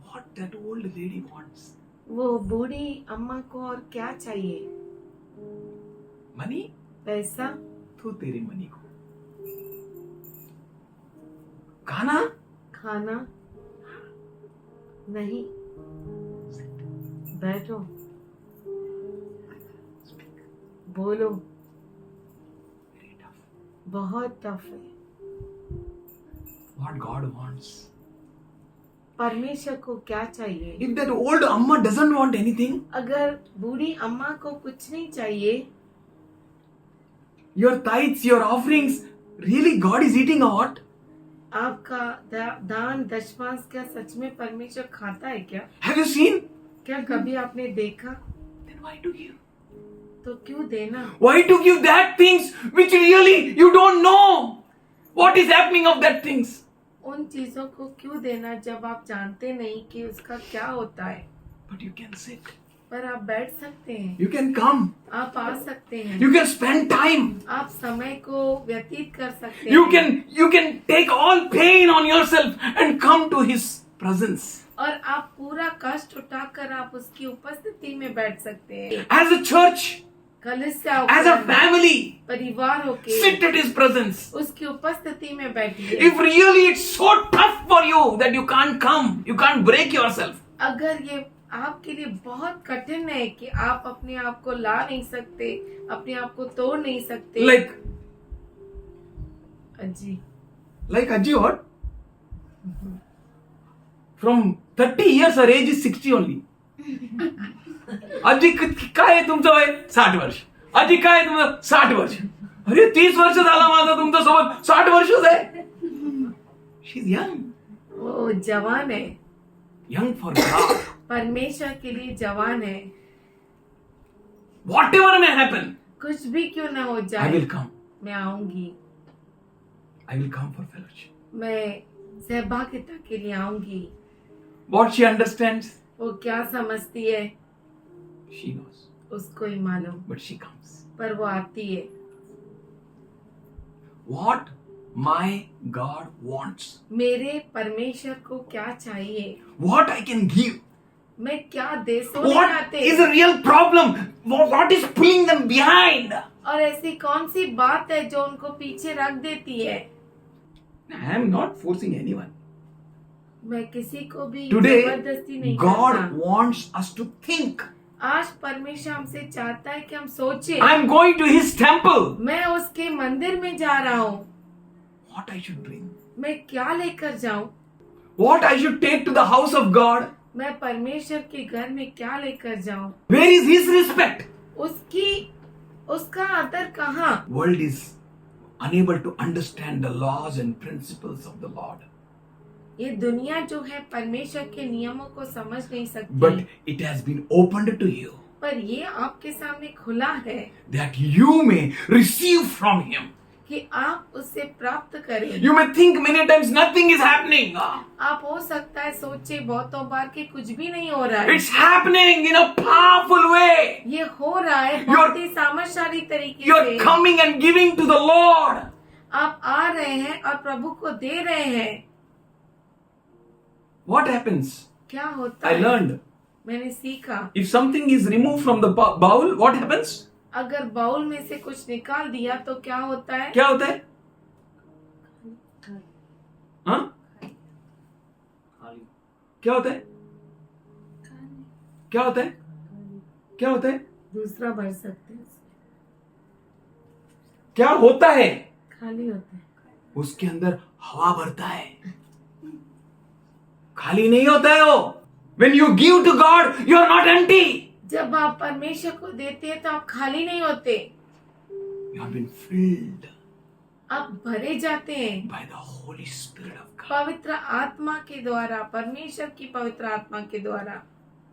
What that old lady wants? वो बूढ़ी अम्मा को और क्या चाहिए? Money? पैसा? तो तेरी मनी को खाना? खाना? नहीं। बैठो, बोलो। Very tough. बहुत टफ है। What God wants? परमेश्वर को क्या चाहिए? If that old amma doesn't want anything, अगर बूढ़ी अम्मा को कुछ नहीं चाहिए, your tithes, your offerings, really God is eating a what? आपका दान दशमांश क्या सच में परमेश्वर खाता है क्या? Have you seen? क्या कभी आपने देखा? Then why to give? तो क्यों देना? Why to give that things which really you don't know what is happening of that things? उन चीजों को क्यों देना जब आप जानते नहीं कि उसका क्या होता है? But you can sit. पर आप बैठ सकते हैं, You can come. आप आ सकते हैं, You can spend time. आप समय को व्यतीत कर सकते You हैं can take all pain on yourself and come to His presence. और आप पूरा कष्ट उठाकर आप उसकी उपस्थिति में बैठ सकते हैं। As a church, कलीसिया as a family, परिवार होके sit at His presence. उसकी उपस्थिति में बैठिए। If really it's so tough for you that you can't come, you can't break yourself. अगर ये आपके लिए बहुत कठिन है कि आप अपने आप को ला नहीं सकते, अपने आप को तोड़ नहीं सकते, अजी Like Ajji what? From 30 years her age is 60 only. आजी काय आहे तुमचं वय 60 वर्ष. आजी काय आहे तुमचं 60 वर्ष. अरे 30 वर्ष झाला माझा तुमच्या सोबत 60 वर्षच आहे. She is young. वो जवान है, Young for God. परमेश्वर के लिए जवान है। Whatever may happen, कुछ भी क्यों ना हो I जाए, will come. मैं आऊंगी, I will come for fellowship. मैं सहभागिता के लिए आऊंगी। What she understands, वो क्या समझती है she knows. उसको ही मालूम, But she comes. पर वो आती है। What my God wants. मेरे परमेश्वर को क्या चाहिए, What I can give. मैं क्या दे सो नहीं What आते, is the real problem? What is pulling them behind? और ऐसी कौन सी बात है जो उनको पीछे रख देती है? I am not forcing anyone. मैं किसी को भी Today, जबरदस्ती नहीं God करता। wants us to think. आज परमेश्वर हमसे चाहता है कि हम सोचें। I am going to His temple. मैं उसके मंदिर में जा रहा हूँ, What I should bring? मैं क्या लेकर जाऊँ? What I should take to the house of God? मैं परमेश्वर के घर में क्या लेकर जाऊँ? Where is His respect? उसका आदर कहाँ? World is unable to understand the laws and principles of the Lord. ये दुनिया जो है परमेश्वर के नियमों को समझ नहीं सकती, But it has been opened to you पर ये आपके सामने खुला है that you may receive from Him. कि आप उससे प्राप्त करें। You may think many times nothing is happening. आप हो सकता है सोचे बहुतों बार कि कुछ भी नहीं हो रहा है, It's happening in a powerful way. ये हो रहा है बहुत ही सामर्थशाली तरीके You're से। coming and giving to the Lord. आप आ रहे हैं और प्रभु को दे रहे हैं, what happens? क्या होता I है? learned. मैंने सीखा, If something is removed from the bowl, what happens? अगर बाउल में से कुछ निकाल दिया तो क्या होता है? क्या होता है? हाँ? क्या होता है? क्या होता है? क्या होता है? दूसरा भर सकते हैं, क्या होता है? खाली होता है। उसके अंदर हवा भरता है, खाली नहीं होता है वो। When you give to God, you are not empty. जब आप परमेश्वर को देते हैं तो आप खाली नहीं होते, You have been filled आप भरे जाते हैं by the Holy Spirit of God. पवित्र आत्मा के द्वारा, परमेश्वर की पवित्र आत्मा के द्वारा।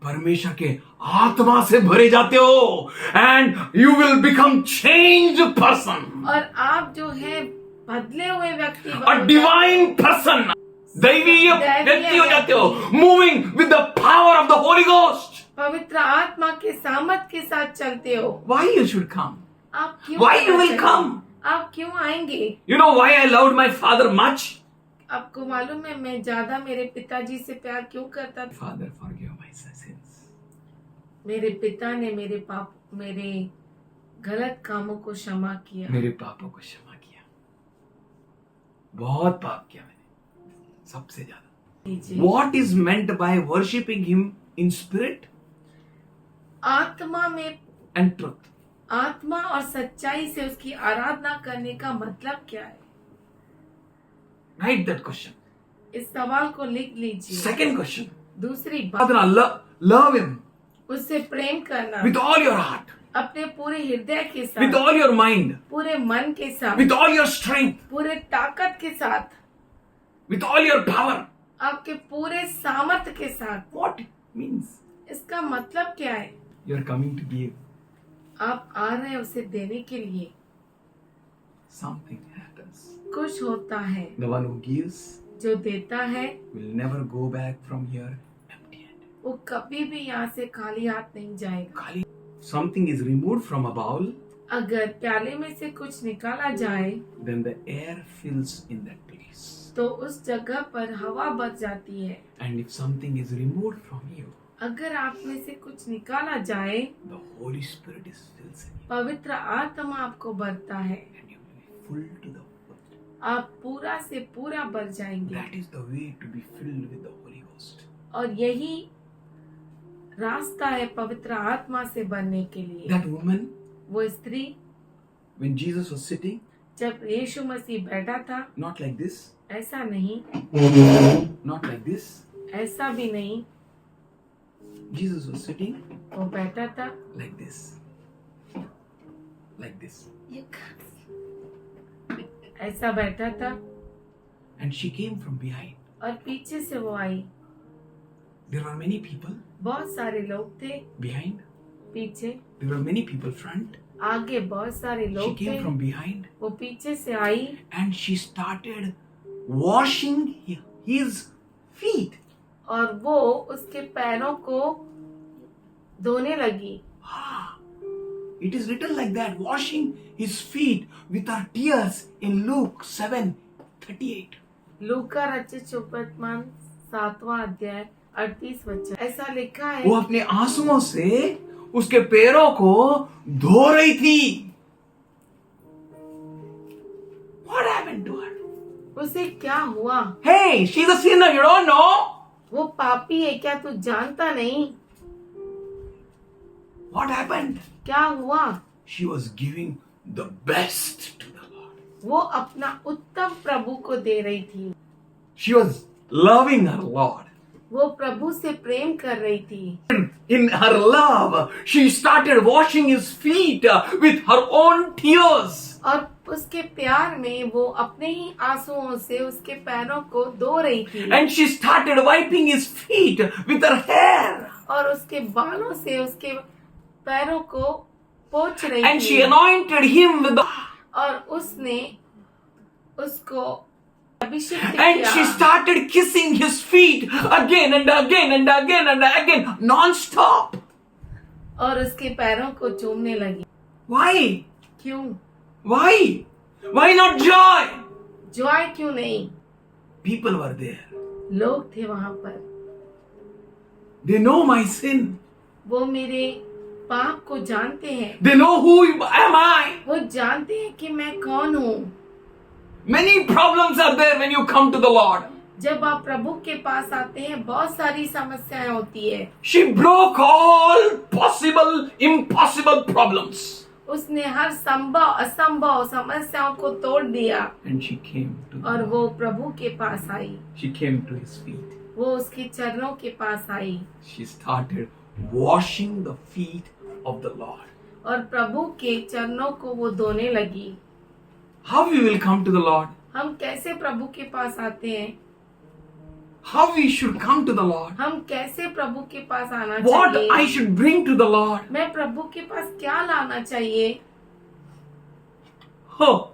परमेश्वर के आत्मा से भरे जाते हो and you will become changed person, और आप जो है बदले हुए व्यक्ति a बनोगे। divine person. दैवीय व्यक्ति हो जाते हो, moving with the power of the Holy Ghost. पवित्र आत्मा के सामर्थ के साथ चलते हो। Why you should come? आप क्यों Why you आना will चाहिए? come? आप क्यों आएंगे? You know why I loved my father much? आपको मालूम है मैं ज्यादा मेरे पिताजी से प्यार क्यों करता था? Father, forgive my sins. मेरे पिता ने मेरे गलत कामों को क्षमा किया। मेरे पापों को क्षमा किया, बहुत पाप किया मैंने, सबसे ज्यादा। कीजिए। What is meant by worshipping him in spirit आत्मा में, and truth? आत्मा और सच्चाई से उसकी आराधना करने का मतलब क्या है? Write that question. इस सवाल को लिख लीजिए। Second question. दूसरी बात, Love him उससे प्रेम करना with all your heart, अपने पूरे हृदय के with साथ, all your mind, पूरे मन के साथ, with all your strength, पूरे ताकत के साथ, with all your power. आपके पूरे सामर्थ्य के साथ। What it means? इसका मतलब क्या है? You are coming to give. आप आ रहे हैं उसे देने के लिए। Something happens. कुछ होता है। The one who gives जो देता है will never go back from here empty-handed. वो कभी भी यहाँ से खाली हाथ नहीं जाएगा। खाली something is removed from a bowl, अगर प्याले में से कुछ निकाला जाए then the air fills in that place. तो उस जगह पर हवा भर जाती है। And if something is removed from you, अगर आप में से कुछ निकाला जाए the Holy Spirit is fills in you, पवित्र आत्मा आपको भरता है, and you will be full to the full. आप पूरा से पूरा भर जाएंगे। That is the way to be filled with the Holy Ghost. और यही रास्ता है पवित्र आत्मा से बनने के लिए। That woman, वो स्त्री when Jesus was sitting, जब यीशु मसीह बैठा था, not like this, ऐसा नहीं, not like this. ऐसा भी नहीं, Jesus was sitting वो बैठा था like this, like this, ऐसा बैठा था and she came from behind. और पीछे से वो आई। There were many people बहुत सारे लोग थे behind. पीछे, There were many people front. आगे बहुत सारे She लोग थे। came from behind, वो पीछे से आई and she started washing his feet. और वो उसके पैरों को धोने लगी। It is written like that, washing his feet with her tears in Luke 7:38. लूका रचित सुवर्तमान 7वां अध्याय 38 वचन ऐसा लिखा है। वो अपने आंसुओं से उसके पैरों को धो रही थी। What happened to her? उसे क्या हुआ? Hey, she's a sinner, you don't know? वो पापी है, क्या तू जानता नहीं? What happened? क्या हुआ? She was giving the best to the Lord. वो अपना उत्तम प्रभु को दे रही थी। She was loving her Lord. वो प्रभु से प्रेम कर रही थी। In her love, she started washing his feet with her own tears. और उसके प्यार में वो अपने ही आंसुओं से उसके पैरों को धो रही थी। And she started wiping his feet with her hair. और उसके बालों से उसके पैरों को पोंछ रही And थी। she anointed him with the... और उसने उसको अभिषेक And किया। she started kissing his feet again and again and again and again, non-stop. और उसके पैरों को चूमने लगी। Why? क्यों? Why? Why not joy? Joy क्यों नहीं? People were there. लोग थे वहां पर, They know my sin. वो मेरे पाप को जानते हैं, They know who am I. वो जानते हैं कि मैं कौन हूँ। Many problems are there when you come to the Lord. जब आप प्रभु के पास आते हैं बहुत सारी समस्याएं होती है। She broke all possible, impossible problems. उसने हर संभव असंभव समस्याओं को तोड़ दिया And she came to और वो प्रभु के पास आई, She came to his feet. वो उसके चरणों के पास आई She started washing the feet of the Lord. और प्रभु के चरणों को वो धोने लगी। How we will come to the Lord? हम कैसे प्रभु के पास आते हैं? How we should come to the Lord? हम कैसे प्रभु के पास आना What चाहिए? I should bring to the Lord? मैं प्रभु के पास क्या लाना चाहिए? Oh,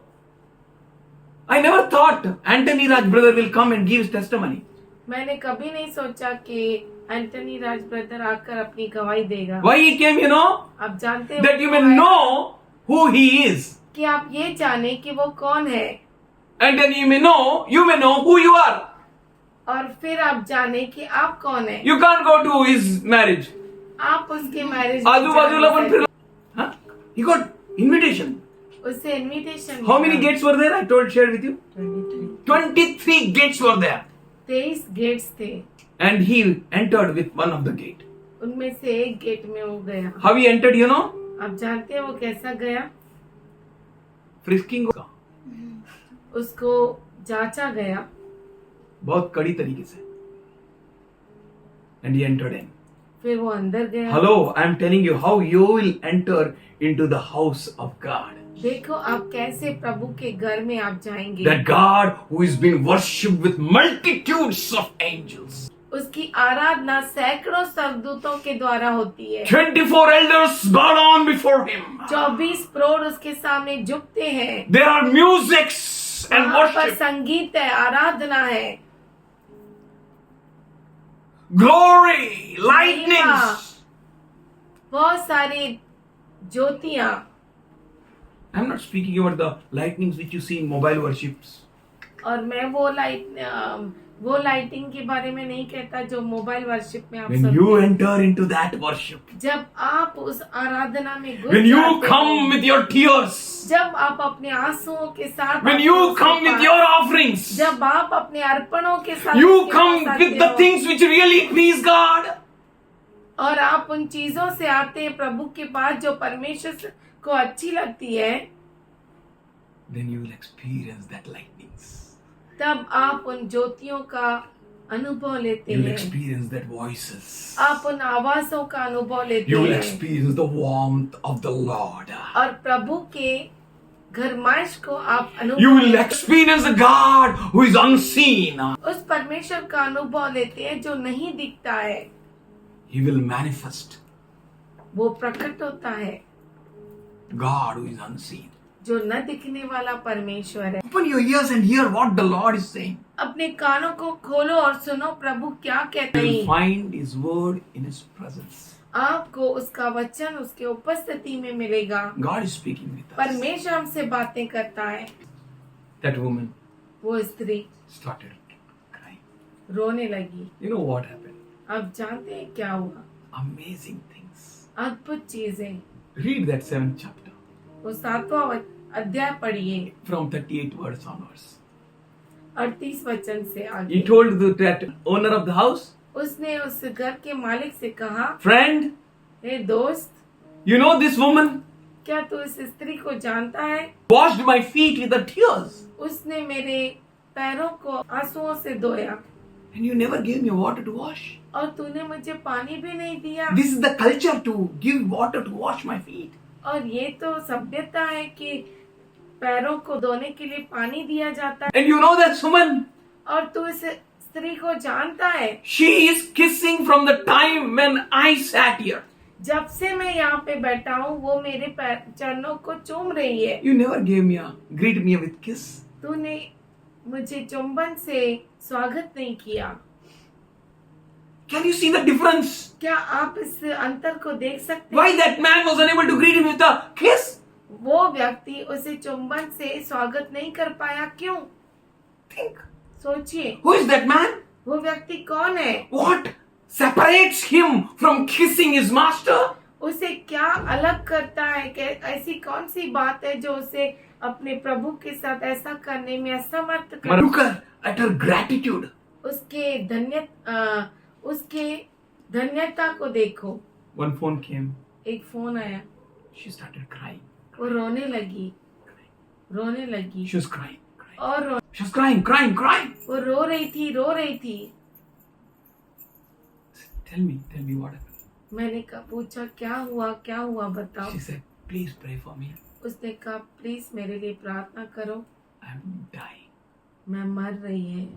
I never thought Anthony Raj brother will come and give his testimony. मैंने कभी नहीं सोचा कि एंटनी राज ब्रदर आकर अपनी गवाही देगा। Why he came, you know? आप जानते हो That you may क्यों आया? know who he is. कि आप ये जाने कि वो कौन है And then you may know who you are. और फिर आप जाने कि आप कौन है। You can't go to his marriage. आप उसके मैरिज आजू बाजूला पण फिरला. Huh? He got invitation. उससे invitation. How many gates were there? I shared with you. 23 gates were there. 23 gets थे, And he entered with one of the gate. उनमें से एक गेट में वो गया। How he entered, you know? आप जानते हैं वो कैसा गया? Frisking होगा. उसको जांचा गया बहुत कड़ी तरीके से. And he entered in. फिर वो अंदर गया। Hello, I am telling you how you will enter into the house of God. देखो आप कैसे प्रभु के घर में आप जाएंगे। That God who is being worshipped with multitudes of angels. उसकी आराधना सैकड़ों स्वर्गदूतों के द्वारा होती है। 24 elders bow down before him. 24 प्रौढ़ उसके सामने झुकते हैं। There are musics and वहाँ पर worship. संगीत है, आराधना है, Glory, lightnings. बहुत सारी ज्योतियां। I'm not speaking about the lightnings which you see in mobile worships. और मैं वो लाइटिंग के बारे में नहीं कहता जो मोबाइल वर्शिप में आप When सुनते you हैं। enter into that worship, जब आप उस आराधना में घुस when you जाते come हैं, with your tears, जब आप अपने आंसुओं के साथ when आते you हो उसके come with pass, your offerings, जब आप अपने अर्पणों के साथ you उसके come पास with आते the हो, things which really please God, और आप उन चीजों से आते हैं प्रभु के पास जो परमेश्वर को अच्छी लगती है, then you will experience that lightnings. तब आप उन ज्योतियों का अनुभव लेते You will हैं, experience that voices. आप उन आवाजों का अनुभव लेते You will हैं experience the warmth of the Lord. और प्रभु के घरमाइश को आप अनुभव You will लेते हैं। experience a God who is unseen. उस परमेश्वर का अनुभव लेते हैं जो नहीं दिखता है, He will manifest. वो प्रकट होता है, God who is unseen. जो न दिखने वाला परमेश्वर है। Open your ears and hear what the Lord is saying. अपने कानों को खोलो और सुनो प्रभु क्या कहते You will हैं। find His word in His presence. आपको उसका वचन उसके उपस्थिति में मिलेगा। God is speaking with us. परमेश्वर हमसे बातें करता है। That woman वो स्त्री started crying. रोने लगी। You know what happened? आप जानते हैं क्या हुआ? Amazing things. अद्भुत चीजें। Read that 7th chapter वो 7वां अध्याय पढ़िए from 38 words onwards. 38 वचन से He आगे। told that owner of the house, उसने उस घर के मालिक से कहा, friend, हे दोस्त, you know this woman क्या तू इस स्त्री को जानता है? washed my feet with her tears उसने मेरे पैरों को आंसुओं से धोया and you never gave me water to wash. और तूने मुझे पानी भी नहीं दिया। This is the culture to give water to wash my feet. और ये तो सभ्यता है कि पैरों को धोने के लिए पानी दिया जाता है। And you know that woman, और तू इस स्त्री को जानता है, she is kissing from the time when I sat here. जब से मैं यहाँ पे बैठा हूँ वो मेरे चरणों को चूम रही है। You never gave me greet me with kiss. तूने मुझे चुंबन से स्वागत नहीं किया। Can you see the difference? क्या आप इस अंतर को देख सकते Why हैं? that man was unable to greet him with a kiss? वो व्यक्ति उसे चुंबन से स्वागत नहीं कर पाया, क्यों? Think. सोचिए Who is that man? वो व्यक्ति कौन है? What separates him from kissing his master? उसे क्या अलग करता है? ऐसी कौन सी बात है जो उसे अपने प्रभु के साथ ऐसा करने में असमर्थ कर? Look at her gratitude. उसके धन्यता को देखो। One phone came. एक फोन आया, She started crying. वो रोने लगी। She was crying. और She was crying. वो रो रही थी। Tell me what happened. मैंने पूछा क्या हुआ बताओ। She said, please pray for me. उसने कहा प्लीज मेरे लिए प्रार्थना करो, I'm dying. मैं मर रही है।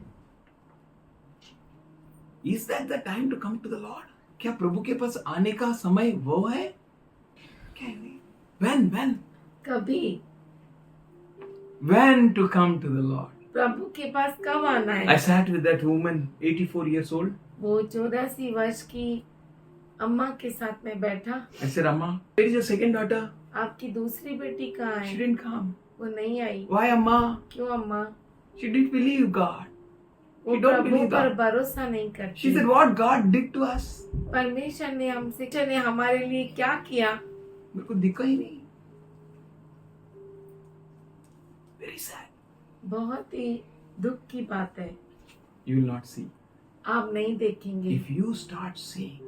Is that the time to come to the Lord? क्या प्रभु के पास आने का समय वो है? When? कभी When to come to the Lord? प्रभु के पास कब आना I है? sat with that woman, 84 years old. वो 84 वर्ष की अम्मा के साथ में बैठा। I said, Amma, where is your second daughter? आपकी दूसरी बेटी कहाँ She है? didn't come. वो नहीं आई। Why, Amma? क्यों अम्मा? She didn't believe God. वो She don't प्रभु believe पर God. भरोसा नहीं She करती। said, what God did to us? परमेश्वर ने हमारे लिए क्या किया? मेरे को दिखा ही नहीं. Very sad. बहुत ही दुख की बात है। You will not see. आप नहीं देखेंगे। If you start seeing,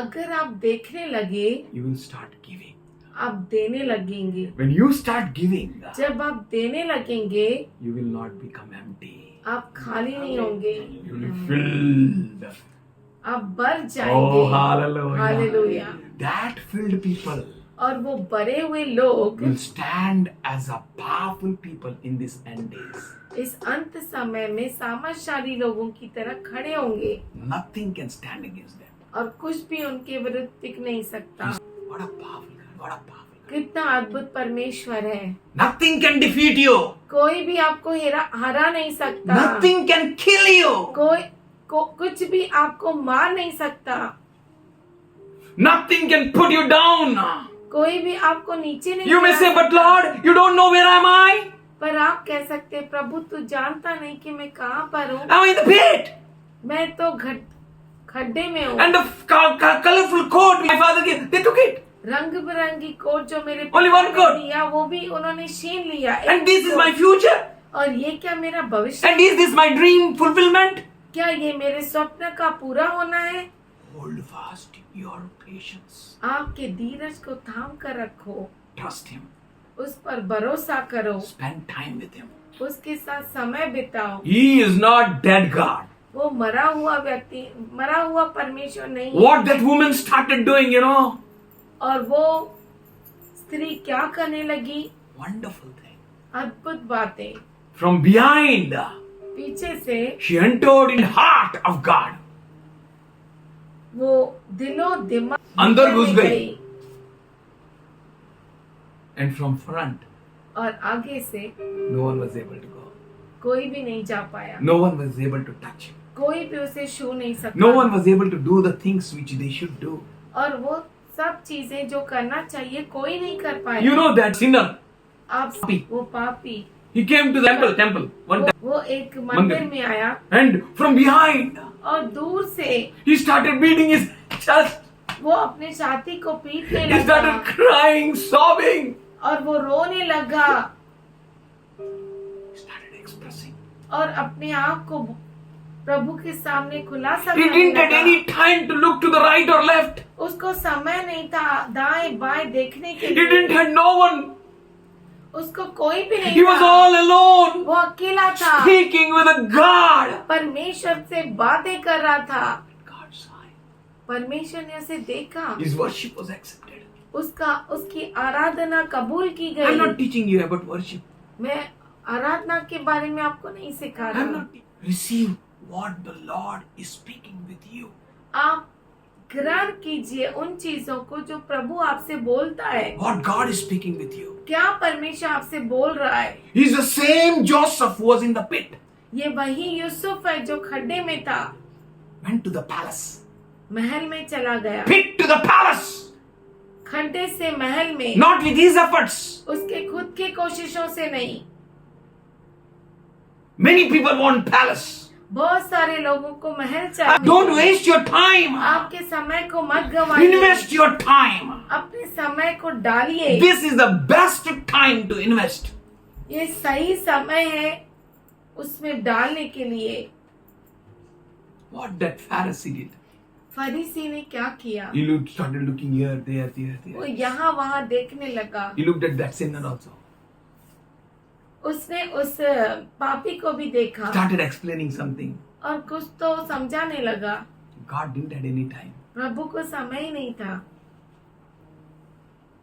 अगर आप देखने लगे, you will start giving. आप देने लगेंगे। When you start giving, जब आप देने लगेंगे, you will not become empty. आप खाली नहीं होंगे, You will be filled. आप भर जाएंगे। Oh, hallelujah. Hallelujah. That filled people और वो भरे हुए लोग will stand as a powerful people in this end days. इस अंत समय में सामर्थशाली लोगों की तरह खड़े होंगे Nothing can stand against them. और कुछ भी उनके विरुद्ध टिक नहीं सकता। What a powerful God. What a powerful God. कितना अद्भुत परमेश्वर है। Nothing can defeat you. कोई भी आपको हरा नहीं सकता। Nothing can kill you. कुछ भी आपको मार नहीं सकता। Nothing can put you down. कोई भी आपको नीचे नहीं You may गिरा say, but सकता। Lord, you don't know where am I? पर आप कह सकते प्रभु तू जानता नहीं कि मैं कहाँ पर हूँ। I'm in the pit. मैं तो खड्डे में हूँ। And the colorful coat my father gave, they took it. रंग बिरंगी कोट जो मेरे Only पिता one ने coat. दिया वो भी उन्होंने छीन लिया। And this is my future. और ये क्या मेरा भविष्य? And is this my dream fulfillment? क्या ये मेरे स्वप्न का पूरा होना है? Hold fast your patience. आपके धीरज को थाम कर रखो, Trust him. उस पर भरोसा करो, Spend time with him. उसके साथ समय बिताओ। He is not dead God. वो मरा हुआ परमेश्वर नहीं है। What that woman started doing, और वो स्त्री क्या करने लगी? wonderful thing. अद्भुत बातें। From behind, पीछे से she entered in the heart of God. वो दिलो दिमाग अंदर घुस में गई। And from front, और आगे से no one was able to go. कोई भी नहीं जा पाया। No one was able to touch him. कोई भी उसे छू नहीं सकता। No one was able to do the things which they should do. और वो सब चीजें जो करना चाहिए कोई नहीं कर पाया। You know that sinner, आप पापी। वो पापी he came to the temple one time, वो एक मंदिर में आया and from behind, और दूर से he started beating his chest. वो अपने छाती को पीटने He लगा started crying, sobbing. और वो रोने लगा He started expressing. और अपने आप को प्रभु के सामने खुलासा He करने didn't get लगा। any time to look to the right or left. उसको समय नहीं था दाएं बाएं देखने के He didn't लिए। have no one. उसको कोई भी नहीं He was था। all alone, वो अकेला था, speaking with a God. परमेश्वर से बातें कर रहा था। God saw him. परमेश्वर ने उसे देखा, His worship was accepted. उसकी आराधना कबूल की I'm गई। not teaching you about worship. मैं आराधना के बारे में आपको नहीं सिखा I'm रहा। not. Receive what the Lord is speaking with you. आप ग्रहण कीजिए उन चीजों को जो प्रभु आपसे बोलता है। What God is speaking with you. क्या परमेश्वर आपसे बोल रहा है? He's the same Joseph who was in the pit. ये वही यूसुफ है जो खड्डे में था, Went to the palace. महल में चला गया। Pit to the palace. खड्डे से महल में, Not with his efforts. उसके खुद की कोशिशों से नहीं। Many people want palace. बहुत सारे लोगों को महल चाहिए। Don't waste your time. आपके समय को मत गवाइए। Invest your time. अपने समय को डालिए। This is the best time to invest. ये सही समय है उसमें डालने के लिए। What that Pharisee did. फरीसी ने क्या किया? He started looking here, there, there. वो यहाँ वहाँ देखने लगा। He looked at that sinner also. उसने उस पापी को भी देखा Started explaining something. और कुछ तो समझाने लगा। God didn't have any time. प्रभु को समय ही नहीं था।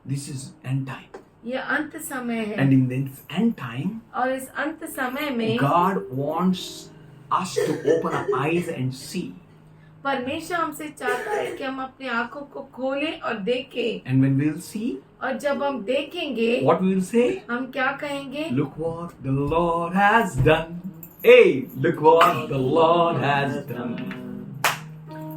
This is end time. ये अंत समय है And in this end time, और इस अंत समय में God wants us to open our eyes and see. परमेश्वर हमसे चाहता है कि हम अपनी आंखों को खोलें और देखें। And when we'll see, और जब हम देखेंगे what we'll say? हम क्या कहेंगे? Look what the Lord has done. Hey, look what the Lord has done.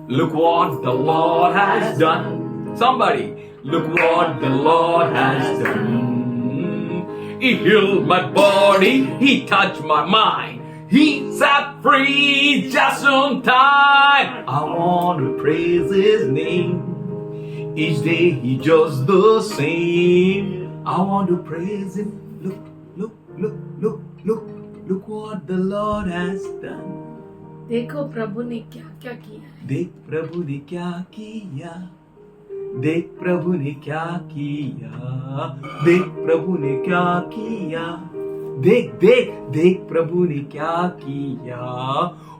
Look what the Lord has done. Somebody, look what the Lord has done. He healed my body. He touched my mind. He set free just on time. I want to praise His name. Each day He just the same. I want to praise Him. Look, look, look, look, look, look what the Lord has done. देखो प्रभु ने क्या क्या किया है। देख प्रभु ने क्या किया, देख प्रभु ने क्या किया, देख प्रभु ने क्या किया, देख देख देख प्रभु ने क्या किया.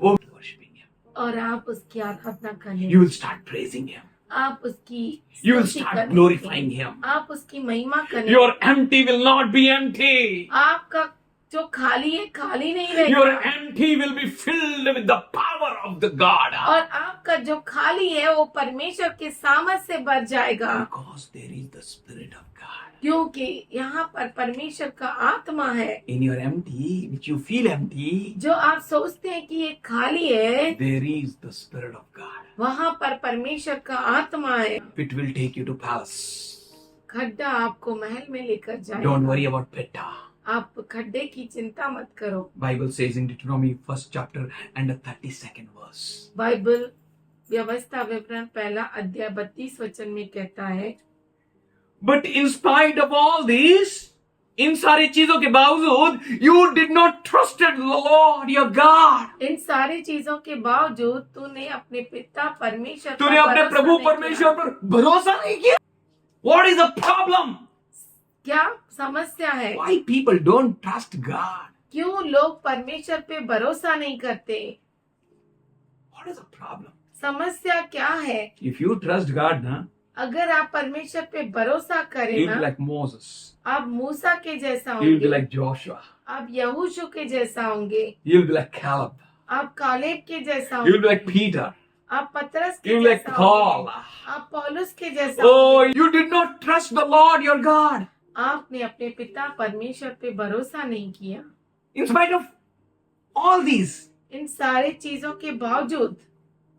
Oh, worshiping Him. और आप उसकी आराधना करें। You will start praising Him. आप उसकी You will स्तुति start करें। glorifying Him. आप उसकी महिमा करें। Your empty will not be empty. आपका जो खाली है खाली नहीं Your रहेगा empty will be filled with the power of the God. और आपका जो खाली है वो परमेश्वर के सामर्थ से भर जाएगा। Because there is the Spirit of God. क्योंकि यहाँ पर परमेश्वर का आत्मा है। In your empty, which you feel empty, जो आप सोचते हैं कि ये खाली है, there is the Spirit of God. वहाँ पर परमेश्वर का आत्मा है। It will take you to palace. खड्डा आपको महल में लेकर Don't जाएगा। worry about Pitta. आप खड्डे की चिंता मत करो। Bible says in Deuteronomy 1st chapter and the 32nd verse. Bible व्यवस्था विवरण पहला अध्याय 32 वचन में कहता है, But in spite of all this, इन सारी चीजों के बावजूद, you did not trusted the Lord your God. इन सारी चीजों के बावजूद तूने अपने पिता परमेश्वर पर तूने अपने भरोसा प्रभु नहीं परमेश्वर किया। पर भरोसा नहीं किया. What is the problem? क्या समस्या है? Why people don't trust God? क्यों लोग परमेश्वर पे भरोसा नहीं करते? What is the problem? समस्या क्या है? If you trust God, na, अगर आप परमेश्वर पे भरोसा करें you'll be ना, like Moses. आप मूसा के जैसा You'll be होंगे, like Joshua. आप यहोशू के जैसा होंगे, You'll be like Caleb. आप कालेब के जैसा You'll be होंगे, like Peter. आप पतरस के You'll be like जैसा Paul. होंगे, आप पौलुस के जैसा Oh, होंगे। you did not trust the Lord your God. आपने अपने पिता परमेश्वर पे भरोसा नहीं किया। In spite of all these, इन सारी चीजों के बावजूद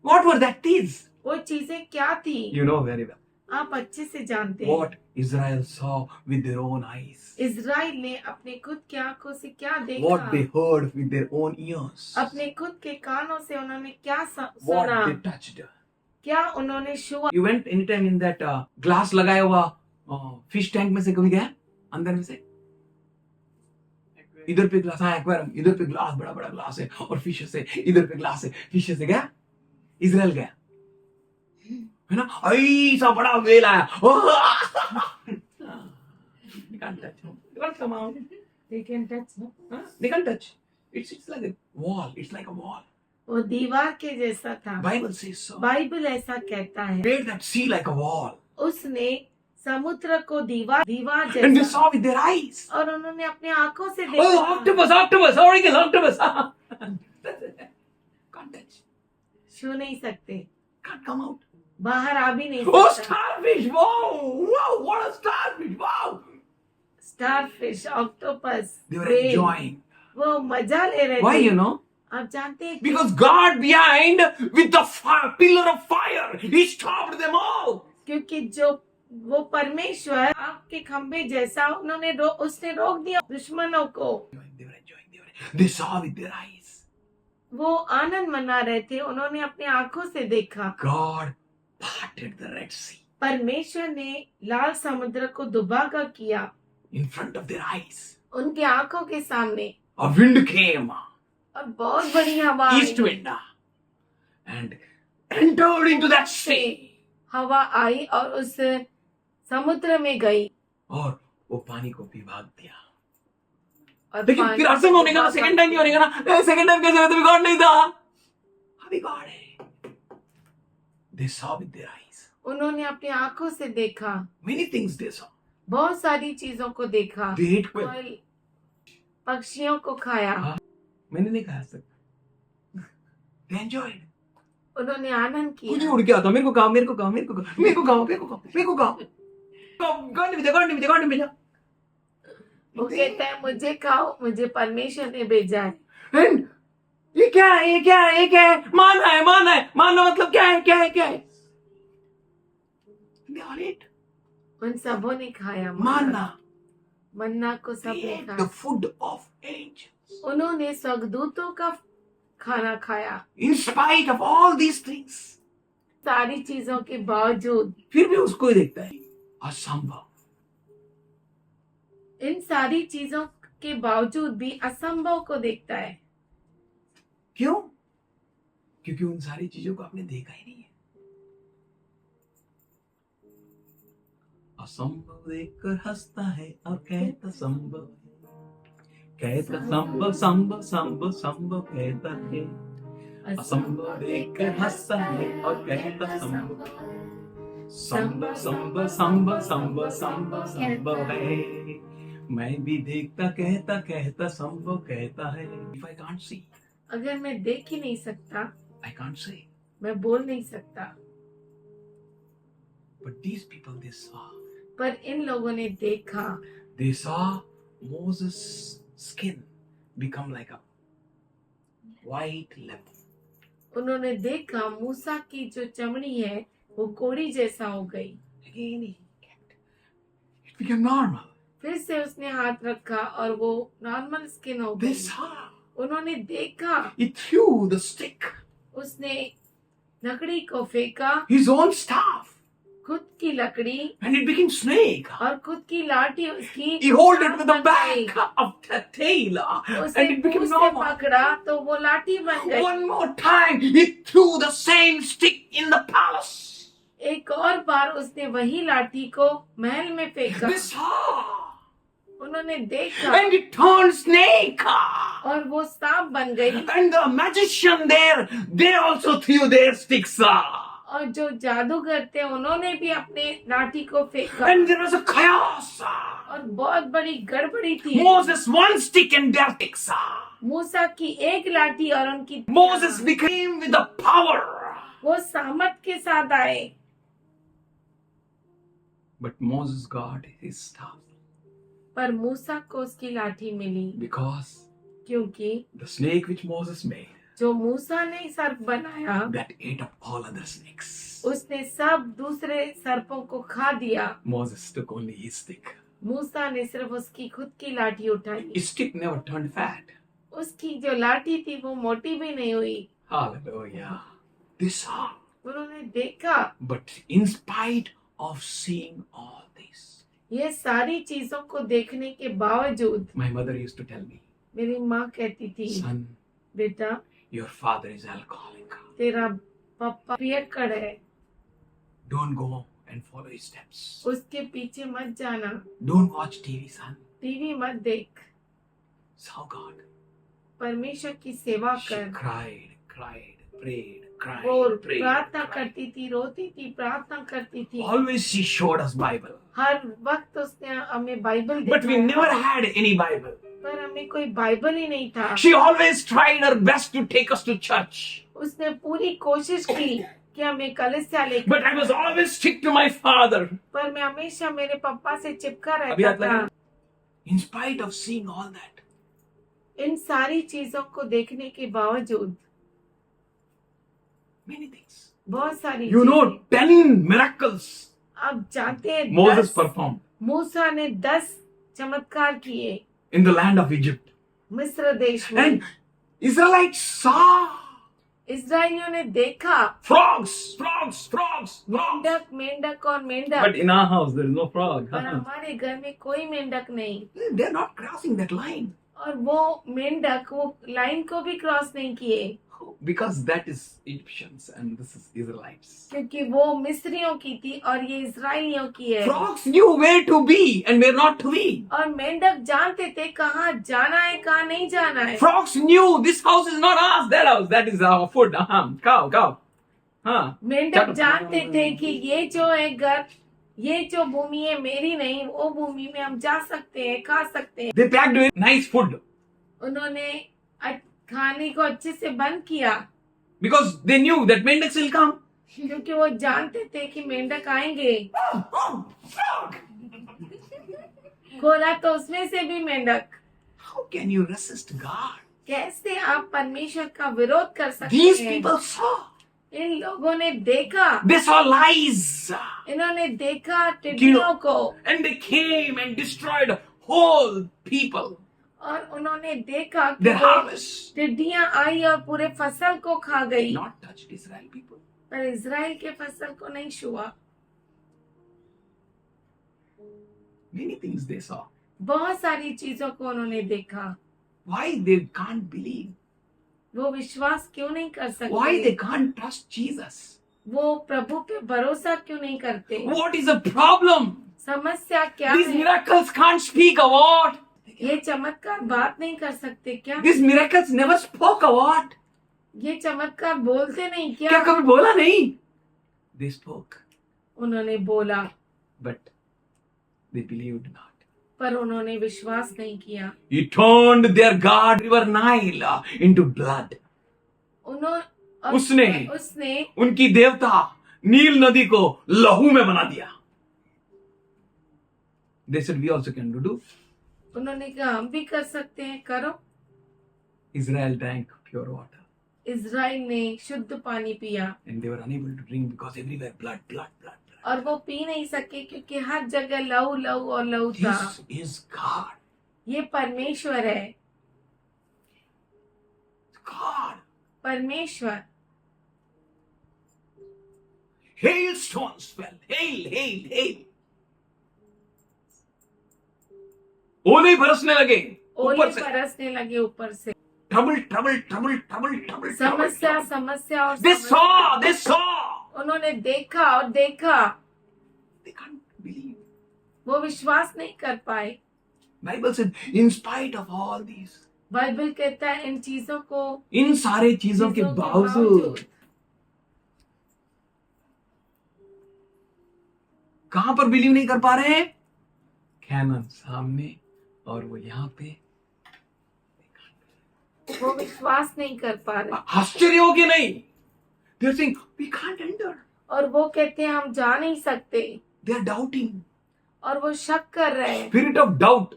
what were that things? वो चीजें क्या थी? You know very well. आप अच्छे से जानते हैं। What Israel saw with their own eyes. Israel ने अपने खुद की आंखों से क्या What देखा? they heard with their own ears. अपने खुद के कानों से उन्होंने क्या What सुना? they touched. क्या उन्होंने छुआ? You went anytime in that glass लगाया हुआ fish tank में से कभी गया? अंदर में से? इधर पे ग्लास, हाँ एक्वेरियम, इधर पे ग्लास, बड़ा बड़ा ग्लास है और फिशेस है, इधर पे ग्लास है, फिशेस है. गया? इजराइल गया है ना? ऐसा बड़ा वेल आया. You can't touch. You can't come out. They can touch, no? Huh? They can't touch. It's like a wall. It's like a wall. वो दीवार के जैसा था। Bible says so. बाइबल ऐसा कहता है। Made that sea like a wall. उसने समुद्र को दीवार And they जैसा saw with their eyes. और उन्होंने अपने आंखों से Oh, देखा। octopus, octopus, Auricus, octopus. Can't touch. छू नहीं सकते, Can't come out. बाहर आ भी नहीं Oh, सकता। starfish. Wow. Wow, what a starfish. Wow. Starfish, octopus, They were whale, enjoying. वो मजा ले रहे Why, थे। you know? आप जानते हैं Because God behind with the fire, pillar of fire, He stopped them all. क्योंकि जो वो परमेश्वर आपके खंबे जैसा उसने रोक दिया दुश्मनों को। They were enjoying. They saw with their eyes. वो आनंद मना रहे थे, उन्होंने अपनी आंखों से देखा। God parted the Red Sea परमेश्वर ने लाल समुद्र को दुभागा किया in front of their eyes. उनकी आंखों के सामने, A wind came, और बहुत बड़ी हवा आई। east wind, and entered into that sea. हवा आई और उस समुद्र में गई और वो पानी को भिगा दिया। और लेकिन पानी फिर असम होने का ना, सेकंड टाइम नहीं होने का ना, सेकंड टाइम कैसे तो बिगाड़ नहीं था। अभी गॉड है। They saw with their eyes. उन्होंने अपनी आंखों से देखा, Many things they saw. बहुत सारी चीजों को देखा। They ate quail. कोई पक्षियों को खाया, मैंने नहीं खाया सर। They enjoyed. उन्होंने आनंद कुछ नहीं किया। उड़ के आता, मेरे को खाओ, मेरे को खाओ, मेरे को खाओ, मेरे को खाओ, मेरे को खाओ, मेरे को खाओ। गांड में जा, गांड में जा, गांड में जा। वो कहता है मुझे खाओ, मुझे परमेश्वर ने भेजा है। And ये क्या है, ये क्या है, ये क्या है? मानना है, मानना है, मानना मतलब क्या है, क्या है, क्या है? They all ate. उन सबों ने खाया मानना। मन्ना को सब They ने ate खाया। the food of angels. उन्होंने स्वर्गदूतों का खाना खाया। In spite of all these things. सारी चीजों के बावजूद, फिर भी उसको ही देखता है असंभव। इन सारी चीजों के बावजूद भी असंभव को देखता है। क्यों? क्योंकि उन सारी चीजों को आपने देखा ही नहीं है। असंभव देखकर हंसता है और कहता संभव है। कहता संभव संभव संभव संभव कहता है। असंभव देखकर हंसता है और कहता संभव संभव संभव संभव संभव संभव संभव है। मैं भी देखता कहता कहता संभव कहता है। If I can't see, अगर मैं देख ही नहीं सकता, I can't say. मैं बोल नहीं सकता, But these people, they saw. पर इन लोगों ने देखा। They saw Moses' skin become like a white leopard. उन्होंने देखा मूसा की जो चमड़ी है वो कोड़ी जैसा हो गई। Again, it became normal. फिर से उसने हाथ रखा और वो नॉर्मल स्किन हो They गई। saw. उन्होंने देखा, He threw the stick, उसने लकड़ी को फेंका, his own staff, खुद की लकड़ी and it became snake. और खुद की लाठी उसकी He hold it सांप with the बन गई। back of the tail, उसने and it became पूंछ से normal. पकड़ा तो वो लाठी बन गई। One more time, he threw the same stick in the palace. एक और बार उसने वही लाठी को महल में फेंका। They saw, उन्होंने देखा and it turned snake. और वो सांप बन गई। And the magician there, they also threw their sticks. और जो जादूगर थे उन्होंने भी अपने लाठी को फेंका And there was a chaos. और बहुत बड़ी गड़बड़ी थी। Moses one stick and their sticks. मूसा की एक लाठी और उनकी Moses became with the power. वो सामर्थ के साथ आए। But Moses got his staff पर मूसा को उसकी लाठी मिली because क्योंकि the snake which Moses made, जो मूसा ने सर्प बनाया that ate up all other snakes. उसने सब दूसरे सर्पों को खा दिया। Moses took only his stick. मूसा ने सिर्फ उसकी खुद की लाठी उठाई। His stick never turned fat. उसकी जो लाठी थी वो मोटी भी नहीं हुई। Hallelujah. They saw. उन्होंने देखा। But in spite of seeing all this, ये सारी चीजों को देखने के बावजूद my mother used to tell me, मेरी माँ कहती थी, son, बेटा your father is alcoholic. तेरा पापा पियक्कड़ है, Don't go and follow his steps. उसके पीछे मत जाना, Don't watch TV, son. TV मत देख, Serve God. परमेश्वर की सेवा She कर। cried, prayed, वो prayed. प्रार्थना करती थी, रोती थी, प्रार्थना करती थी। Always she showed us Bible. हर वक्त उसने हमें बाइबल But we दिखाया, never had any Bible. पर हमें कोई बाइबल ही नहीं था। She always tried her best to take us to church. उसने पूरी कोशिश की कि हमें कलीसिया लेकर, But I was always stick to my father. पर मैं हमेशा मेरे पापा से चिपका अभी रहता याद लगा? था। In spite of seeing all that, इन सारी चीजों को देखने के बावजूद many things. बहुत सारी You know, चीजें। 10 miracles आप जानते हैं Moses 10 performed मूसा ने 10 चमत्कार किए in the land of Egypt. मिस्र देश में। And Israelites saw इस्राएलियों ने देखा frogs. मेंढक मेंढक और मेंढक, But in our house there is no frog. पर हमारे घर में कोई मेंढक नहीं। They're not crossing that line और वो मेंढक वो लाइन को भी क्रॉस नहीं किए, because that is Egyptians and this is Israelites. क्योंकि वो मिस्रियों की थी और ये इजराइलियों की है। Frogs knew where to be and where not to be. और मेंढक जानते थे कहाँ जाना है कहाँ नहीं जाना है। Frogs knew this house is not ours, that house, that is our food. Cow. मेंढक जानते थे कि ये जो है घर, ये जो भूमि है मेरी नहीं, वो भूमि में हम जा सकते हैं, खा सकते हैं। They packed with nice food उन्होंने खाने को अच्छे से बंद किया, because they knew that Mendex will come. क्योंकि वो जानते थे कि मेंढक आएंगे। Frog! खोला तो उसमें से भी मेंढक। How can you resist God? कैसे आप परमेश्वर का विरोध कर सकते These हैं? people saw. इन लोगों ने देखा, They saw lies. इन्होंने देखा टिड्डियों को, And they came and destroyed whole people. और उन्होंने देखा कि Their वो harvest. टिड्डियां आई और पूरे फसल को खा गई, Not touched Israel people. पर इजराइल के फसल को नहीं छुआ। Many things they saw. बहुत सारी चीजों को उन्होंने देखा। Why they can't believe? वो विश्वास क्यों नहीं कर Why they सकते? can't trust Jesus? वो प्रभु पे भरोसा क्यों नहीं करते? What is the problem? समस्या क्या These है? miracles can't speak a word. ये चमत्कार बात नहीं कर सकते क्या? These miracles never spoke a word. ये चमत्कार बोलते नहीं क्या क्या? कभी बोला नहीं? They spoke, उन्होंने बोला, but they believed not. पर उन्होंने विश्वास नहीं किया। He turned their God river Nile into blood. उसने उनकी देवता नील नदी को लहू में बना दिया. They said we also can do. उन्होंने कहा हम भी कर सकते हैं, करो। Israel drank pure water Israel ने शुद्ध पानी पिया and they were unable to drink because everywhere blood. और वो पी नहीं सके क्योंकि हर जगह लहू लहू और लहू था। This is God. ये परमेश्वर है, God. परमेश्वर। Hailstones fell. Hail. ओले बरसने लगे ओले ऊपर से. बरसने लगे ऊपर से। Trouble. समस्या और They समस्या। saw. उन्होंने देखा और देखा, They can't believe. वो विश्वास नहीं कर पाए। Bible said, in spite of all these, Bible कहता है इन चीजों को, इन सारे चीजों के बावजूद कहां पर बिलीव नहीं कर पा रहे हैं? कैनन सामने और वो यहाँ पे. वो विश्वास नहीं कर पा रहे। आश्चर्य हो कि नहीं? They are saying, we can't enter. और वो कहते हैं हम जा नहीं सकते, They are doubting. और वो शक कर रहे हैं। Spirit of doubt.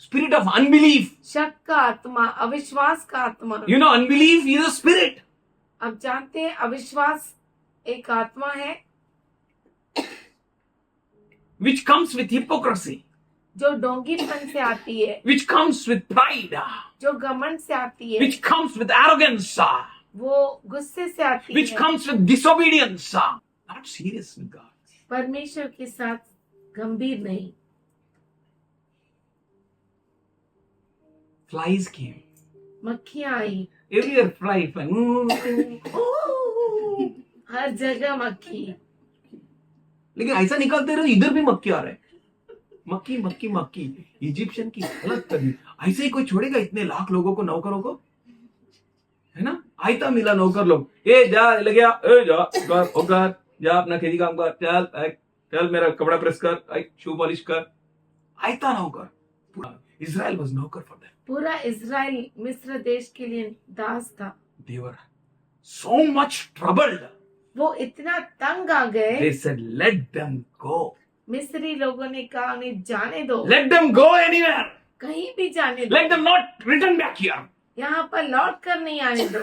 Spirit of unbelief. शक का आत्मा, अविश्वास का आत्मा। You know, unbelief is a spirit. अब जानते हैं अविश्वास एक आत्मा है Which comes with hypocrisy. जो डोंगीपन से आती है, Which comes with pride. जो घमंड से आती है, Which comes with arrogance. वो गुस्से से आती Which है, comes with disobedience. Not serious with God. परमेश्वर के साथ गंभीर नहीं। Flies came. मक्खियां आई, Everywhere fly. हर जगह मक्खी। लेकिन ऐसा निकलते रहे इधर भी मक्खी आ रहे. मक्खी. इजिप्शियन की हालत कर दी. ऐसे ही कोई छोड़ेगा इतने लाख लोगों को, नौकरों को? है ना? आयता मिला नौकर लोग. ए जा ले गया, ए जा कर जा अपना खेती काम कर, चल मेरा कपड़ा प्रेस कर, शू पॉलिश कर. आयता नौकर. इजराइल वाज नौकर फॉर दैट. पूरा इजराइल मिस्र देश के लिए दास था। They were so much troubled. वो इतना तंग आ गए, They said, let them go. मिस्री लोगों ने कहा उन्हें जाने दो, Let them go anywhere. कहीं भी जाने दो, Let them not return back here. यहाँ पर लौट कर नहीं आने दो।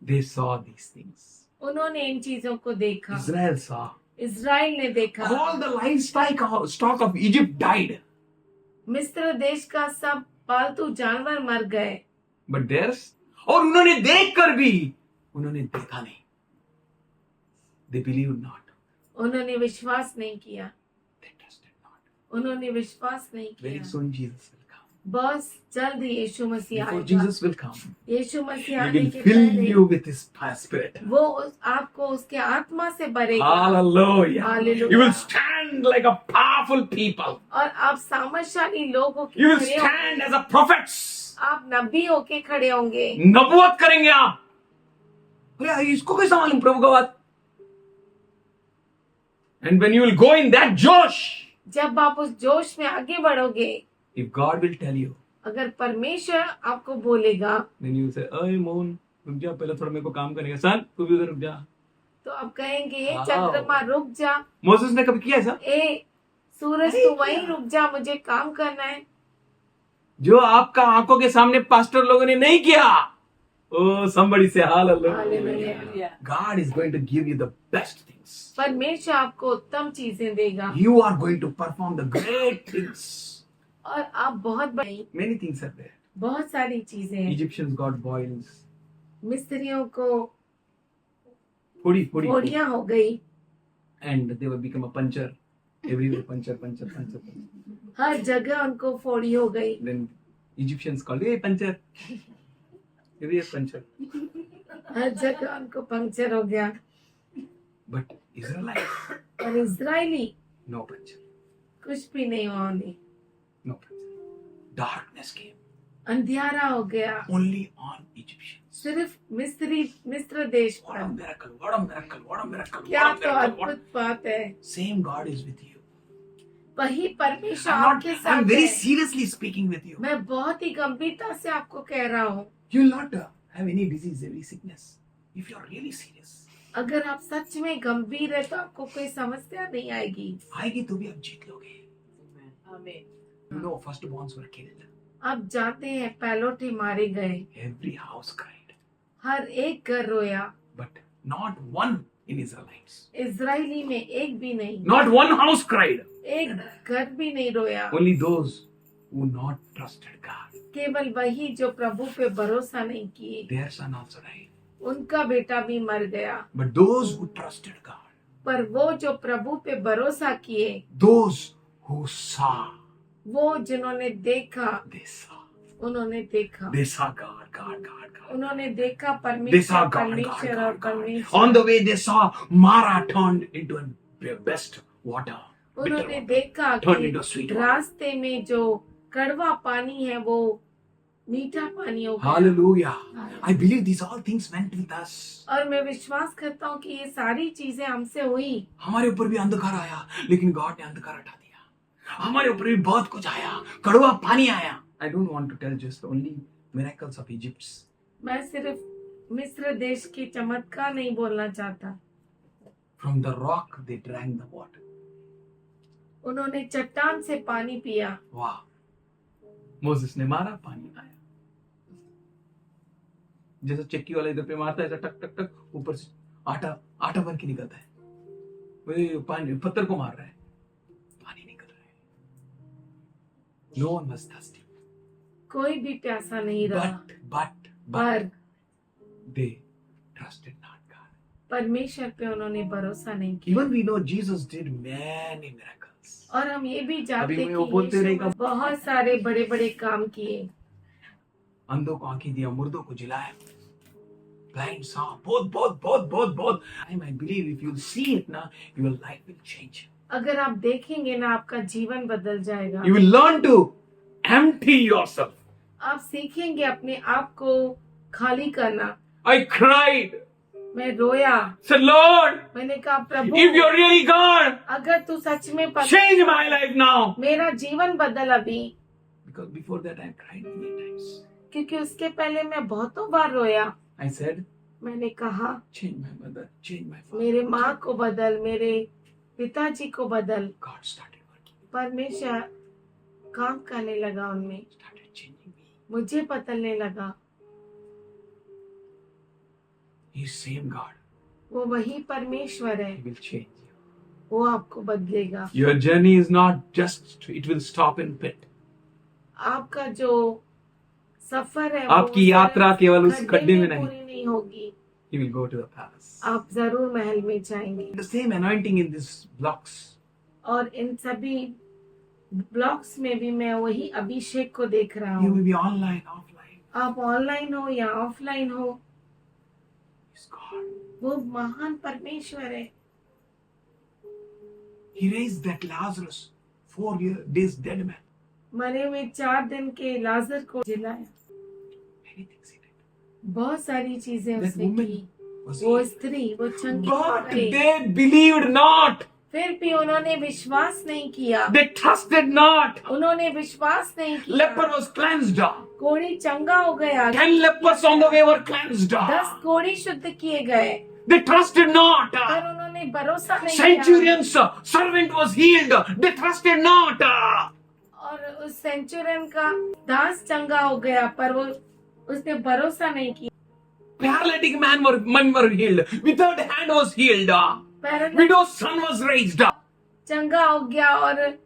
They saw these things. उन्होंने इन चीजों को देखा, Israel saw. इजराइल ने देखा। All the livestock of Egypt died. मिस्र देश का सब पालतू जानवर मर गए, But theirs, और उन्होंने देखकर भी उन्होंने देखा नहीं. They believed not. उन्होंने विश्वास नहीं किया, They trusted not. उन्होंने विश्वास नहीं Very किया। soon Jesus will come. बहुत जल्द ही यीशु मसीह Before आएगा। Jesus will come, Yeshu Masih He आने will के fill पहले you with His Spirit. वो आपको उसके आत्मा से भरेगा Hallelujah. Hallelujah. You will stand like a powerful people. और आप सामर्थशाली लोग होके You will खड़े stand होंगे। as a prophets. आप नबी होके खड़े होंगे। नबूवत करेंगे आप। अरे इसको कैसा मालूम प्रभु का बात? And when you will go in that Josh, जब आप उस जोश में आगे बढ़ोगे, if God will tell you, अगर परमेश्वर आपको बोलेगा, then you will say, "अरे मोहन, रुक जा, पहले थोड़ा मेरे को काम करेगा। सन, तू भी उधर रुक जा." तो आप कहेंगे Wow. चंद्रमा रुक जा, मोसेस ने कभी किया ऐसा? ए सूरज तू वहीं रुक जा, मुझे काम करना है। जो आपका आंखों के सामने पास्टर लोगों ने नहीं किया। Oh, somebody say hallelujah. Hallelujah. God is going to give you the best things. परमेश्वर आपको उत्तम चीजें देगा You are going to perform the great things. और आप बहुत बड़ी Many things are there. बहुत सारी चीजें हैं। Egyptians got boils. मिस्त्रियों को Puri. फोड़ियां हो गई, And they will become a puncher. Everywhere puncher. हर जगह उनको फोड़ी हो गई। Then Egyptians called, hey, puncher. Everywhere puncher. हर जगह उनको पंक्चर हो गया। But Israelites, और इजरायली no puncher. कुछ भी नहीं हुआ उन्हें, No puncher. Darkness came. अंधियारा हो गया Only on Egyptians. सिर्फ मिस्र देश What a पर। miracle. What a miracle. What a miracle. क्या What a तो miracle. What... अद्भुत बात है। Same God is with you. वही परमेश्वर I'm आपके I'm साथ very है। seriously speaking with you. मैं बहुत ही गंभीरता से आपको कह रहा हूँ, You will not have any disease, any sickness. If you are really serious. अगर आप सच में गंभीर है तो आपको कोई समस्या नहीं आएगी। आएगी तो भी आप जीत लोगे. You know, firstborns were killed. आप जानते हैं पहलोठे मारे गए, Every house cried. हर एक घर रोया। But not one in Israelites. Israeli में एक भी नहीं, Not one house cried. एक घर भी नहीं रोया। Only those who not trusted God. केवल वही जो प्रभु पे भरोसा नहीं किए, Their son also died. उनका बेटा भी मर गया। But those who trusted God, पर वो जो प्रभु पे भरोसा किए, those who saw, वो जिन्होंने देखा, they saw. उन्होंने देखा, They saw God. उन्होंने देखा They saw परमेश्वर, God. परमेश्वर और परमेश्वर। On the way, they saw Mara turned into a best water. bitter उन्होंने water. देखा Turned into sweet कि water. रास्ते में जो कड़वा पानी है वो मीठा पानी हो गया। Hallelujah. I believe these all things went with us. और मैं विश्वास करता हूँ कि ये सारी चीजें हमसे हुई। हमारे ऊपर भी अंधकार आया, लेकिन गॉड ने अंधकार हटा दिया। हमारे ऊपर भी बहुत कुछ आया, कड़वा पानी आया। I don't want to tell just only miracles of Egypt. मैं सिर्फ मिस्र देश के चमत्कार नहीं बोलना चाहता। From the rock they drank the water. उन्होंने चट्टान से पानी पिया। वाह, मोसेस ने मारा, पानी आया। जैसे चक्की वाला इधर पे मारता है, ऐसा टक टक टक ऊपर से आटा बन के निकलता है। वो पानी पत्थर को मार रहा है, पानी निकल रहा है। No one was thirsty. कोई भी प्यासा नहीं रहा, But पर they trusted not God. परमेश्वर पे उन्होंने भरोसा नहीं किया। Even we know Jesus did many miracles. और हम ये भी जानते अभी हैं वो बोलते कि रहेगा। यीशु बहुत सारे बड़े बड़े काम किए। अंधों को आंखें दिया, मुर्दों को जिलाया, blind saw, बहुत। I believe if you see it now, your life will change. अगर आप देखेंगे ना, आपका जीवन बदल जाएगा। You will learn to empty yourself. आप सीखेंगे अपने आप को खाली करना। I cried. मैं रोया, Said, Lord, मैंने कहा प्रभु, if you're really God, अगर तू सच में change my life now. मेरा जीवन बदल अभी। Because before that I cried many times. क्योंकि उसके पहले मैं बहुतों बार रोया। I said, मैंने कहा change my mother, change my father. मेरे माँ को बदल, मेरे पिताजी को बदल। God started working, परमेश्वर काम करने लगा उनमें, started changing me. मुझे बदलने लगा। He's same God. वो वही परमेश्वर है, He will change you. वो आपको बदलेगा। Your journey is not just, it will stop in pit. आपका जो सफर है आपकी वो यात्रा सिर्फ केवल उस खड्डे में नहीं। पूरी नहीं होगी, You will go to the palace. आप जरूर महल में जाएंगे। The same anointing in these blocks. और इन सभी ब्लॉग्स में भी मैं वही अभिषेक को देख रहा You हूँ। will be online, offline. आप ऑनलाइन हो या ऑफलाइन हो, It's God. वो महान परमेश्वर है। He raised that Lazarus, 4 days dead man. मरे हुए 4 दिन के लाजर को जिलाया। Many things he did. बहुत सारी चीजें That उसने woman की। was वो healed. स्त्री, वो चंगी But हो गई। they believed not. फिर भी उन्होंने विश्वास नहीं किया, They trusted not. उन्होंने विश्वास नहीं Leper किया। was cleansed. कोढ़ी चंगा हो गया, 10 lepers on the way were cleansed. 10 कोढ़ी शुद्ध किए गए, They trusted not. पर उन्होंने भरोसा नहीं किया। Centurion's servant was healed. They trusted not. और उस सेंचुरियन का दास चंगा हो गया, पर वो उसने भरोसा नहीं किया। Paralytic man were healed. Withered hand was healed. Paralytic Widow's son was raised. चंगा हो गया और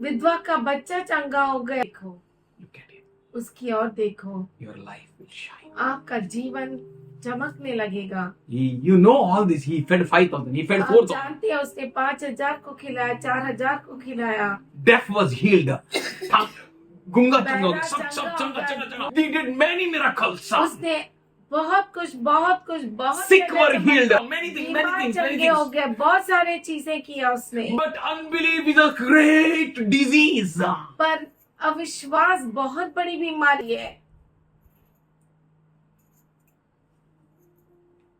विधवा का बच्चा चंगा हो गया। देखो, Look at it. उसकी ओर देखो, Your life will shine. आपका जीवन चमकने लगेगा। You know all this. He fed 5,000. He fed आप 4,000. जानते हैं उसने 5,000 को खिलाया, 4,000 को खिलाया। Deaf was healed. Gunga Bela changa. He did many miracles. उसने बहुत कुछ Sick were जगह healed. चमक- Many things, बीमार many things, many चंगे हो things. गए, बहुत सारे चीजें किया उसने। But unbelief is a great disease. पर अविश्वास बहुत बड़ी बीमारी है।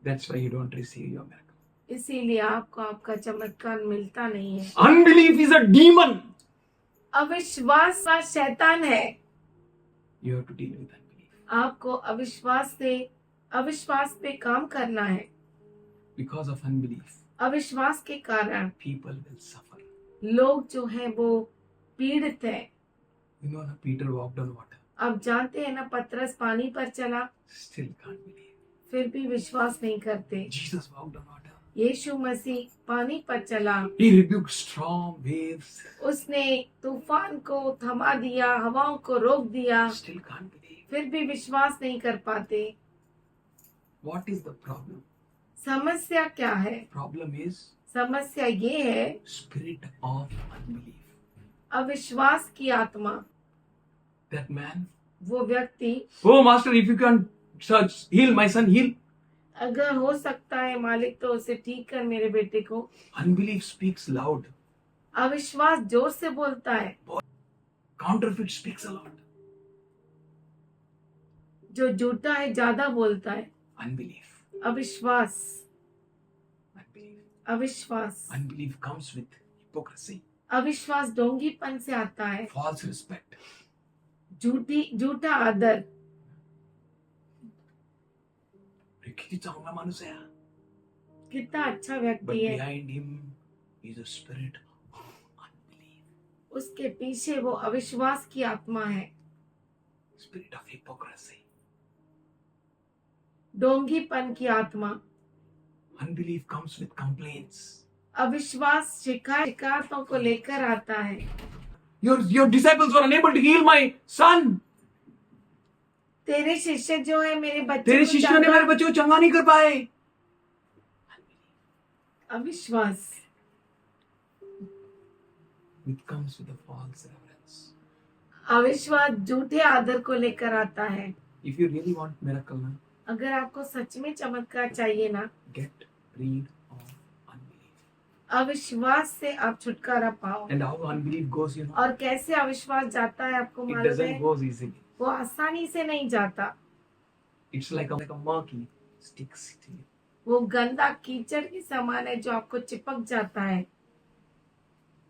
That's why you don't receive your miracle. इसीलिए आपको आपका चमत्कार मिलता नहीं है। Unbelief is a demon. अविश्वास का शैतान है। You have to deal with unbelief. आपको अविश्वास पे काम करना है। Because of unbelief, अविश्वास के कारण people will suffer. लोग जो हैं वो पीड़ित हैं। You know, Peter walked on water. आप जानते हैं ना, पतरस पानी पर चला, Still can't believe. फिर भी विश्वास नहीं करते। Jesus walked on water. यीशु मसीह पानी पर चला, He rebuked storm, waves. उसने तूफान को थमा दिया, हवाओं को रोक दिया, Still can't believe. फिर भी विश्वास नहीं कर पाते। What is the problem? समस्या क्या है? Problem is समस्या ये है, spirit of unbelief. अविश्वास की आत्मा। That man. वो व्यक्ति, Oh, master, if you can heal my son, heal. अगर हो सकता है मालिक तो उसे ठीक कर मेरे बेटे को। Unbelief speaks loud. अविश्वास जोर से बोलता है, Counterfeit speaks a lot. जो झूठा है ज्यादा बोलता है। Unbelief. अविश्वास, Unbelief. अविश्वास, Unbelief comes with hypocrisy, अविश्वास ढोंगीपन से आता है, false respect. झूठा आदर। किती चांगला माणूस आहे हा. कितना अच्छा But व्यक्ति है, behind him is a spirit of unbelief, उसके पीछे वो अविश्वास की आत्मा है, spirit of hypocrisy. ढोंगीपन की आत्मा। Unbelief comes with complaints. अविश्वास शिकायतों को लेकर आता है। Your disciples were unable to heal my son. तेरे शिष्य जो है मेरे बच्चे तेरे को शिष्यों ने चंगा- मेरे बच्चे को चंगा नहीं कर पाए. अविश्वास It comes with a false reverence. अविश्वास झूठे आदर को लेकर आता है। If you really want miracle, na, अगर आपको सच में चमत्कार चाहिए ना, get rid of unbelief. अविश्वास से आप छुटकारा पाओ। And how unbelief goes, you know, और कैसे अविश्वास जाता है आपको it मालूम doesn't है? go easily. वो आसानी से नहीं जाता। It's like a murky sticks to you. वो गंदा कीचड़ के समान है जो आपको चिपक जाता है।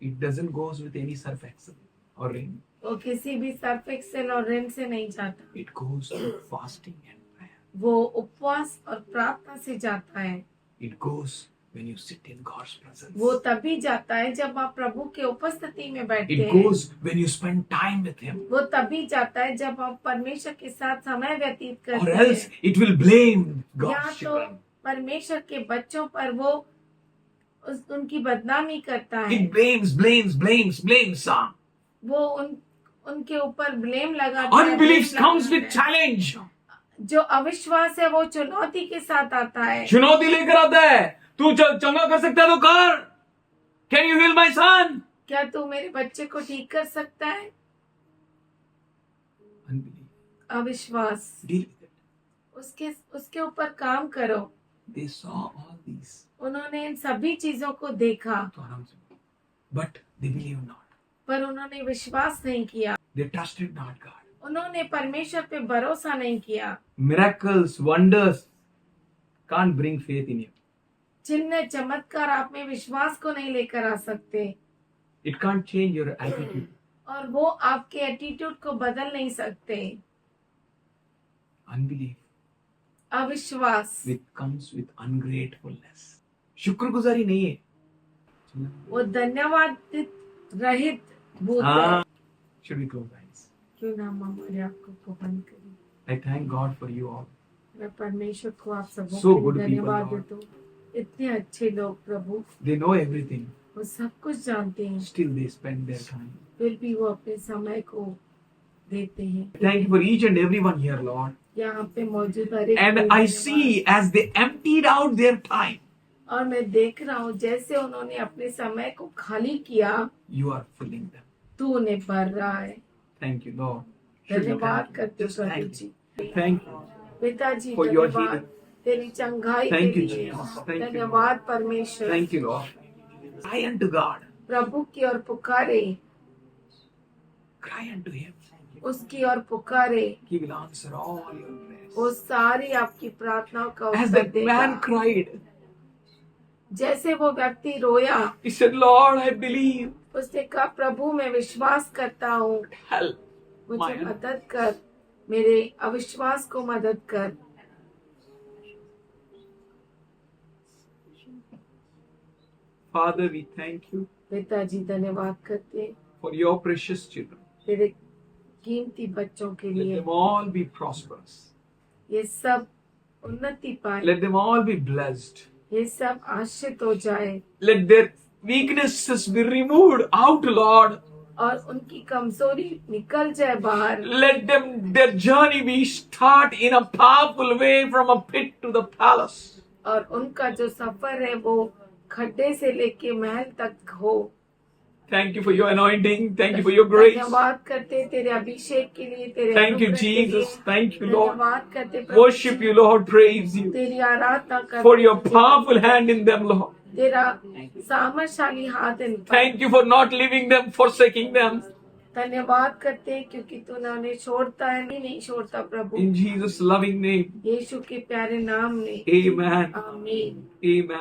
It doesn't goes with any surf excel or rain. वो किसी भी सर्फ एक्सेल और रिन से नहीं जाता। It goes with fasting and prayer. वो उपवास और प्रार्थना से जाता है। It goes when you sit in God's presence. वो तभी जाता है जब आप प्रभु के उपस्थिति में बैठते It हैं। goes when you spend time with Him. वो तभी जाता है जब आप परमेश्वर के साथ समय व्यतीत Or करते else हैं। it will blame या God's तो children. परमेश्वर के बच्चों पर वो उनकी बदनामी करता है। It blames. वो उनके ऊपर ब्लेम लगाते हैं। Unbelief blame comes लगाते with हैं। challenge. जो अविश्वास है वो चुनौती के साथ आता है। चुनौती लेकर आता है, तू चंगा कर सकता है तो कर। Can you heal my son? क्या तू मेरे बच्चे को ठीक कर सकता है? Unbelief. अविश्वास, Deal with it. उसके ऊपर काम करो। They saw all these. उन्होंने इन सभी चीजों को देखा, तो आराम से, but they believed not. पर उन्होंने विश्वास नहीं किया। They trusted not God. उन्होंने परमेश्वर पे भरोसा नहीं किया। Miracles, wonders can't bring faith in you. चिन्ह चमत्कार आप में विश्वास को नहीं लेकर आ सकते, It can't change your attitude. और वो आपके एटीट्यूड को बदल नहीं सकते। Unbelief अविश्वास comes with ungratefulness. शुक्रगुजारी नहीं है। वो धन्यवाद रहित भूत है। हाँ। Should we close eyes? क्यों ना हम हमारे आंखों को बंद करें। I thank God for you all. मैं परमेश्वर को आप सबों So के good लिए people, धन्यवाद Lord. देता हूँ। इतने अच्छे लोग प्रभु, They know everything. वो सब कुछ जानते हैं, Still they spend their time. फिर भी वो अपने समय को देते हैं। Thank you for each and everyone here, Lord. यहाँ पे मौजूद हर एक And को I धन्यवाद। see as they emptied out their time, और मैं देख रहा हूँ जैसे उन्होंने अपने समय को खाली किया, you are filling them. तू उन्हें भर रहा है। Thank you, Lord. Should we धन्यवाद thank you? करते Just Prabhu thank ji. you. Thank you. पिताजी For your धन्यवाद healing. तेरी चंगाई के Thank you, लिए। Jesus. Thank you, धन्यवाद परमेश्वर। Thank you, Lord. Cry unto God. प्रभु की ओर पुकारे, Cry unto Him. उसकी ओर पुकारे, He will answer all your prayers. वो सारी आपकी प्रार्थनाओं का As उत्तर that man देगा। cried, जैसे वो व्यक्ति रोया, he said, Lord, I believe. उसने कहा प्रभु मैं विश्वास करता हूँ, Help. मुझे My- मदद कर, मेरे अविश्वास को मदद कर। Father, we thank you पिताजी धन्यवाद करते हैं for your precious children. तेरे कीमती बच्चों के Let लिए। them all be prosperous. ये सब उन्नति पाए, Let them all be blessed. ये सब आश्रित हो जाए, Let their weaknesses be removed out, Lord. और उनकी कमजोरी निकल जाए बाहर। Let their journey be start in a powerful way from a pit to the palace. और उनका जो सफर है वो खड्डे से लेके महल तक हो। Thank you for your anointing. Thank you for your grace. धन्यवाद करते तेरे अभिषेक के लिए, तेरे Thank you, अनुग्रह के लिए। Jesus. Thank you, Lord. धन्यवाद करते प्रभु Worship you, Lord. Praise you तेरी आराधना करते for your powerful hand in them, Lord. तेरा सामर्थशाली हाथ इन पर। Thank you for not leaving them, forsaking them. धन्यवाद करते हैं क्योंकि तूने उन्हें छोड़ता है, नहीं छोड़ता प्रभु। In Jesus' loving name. यीशु के प्यारे नाम में Amen. आमीन। Amen.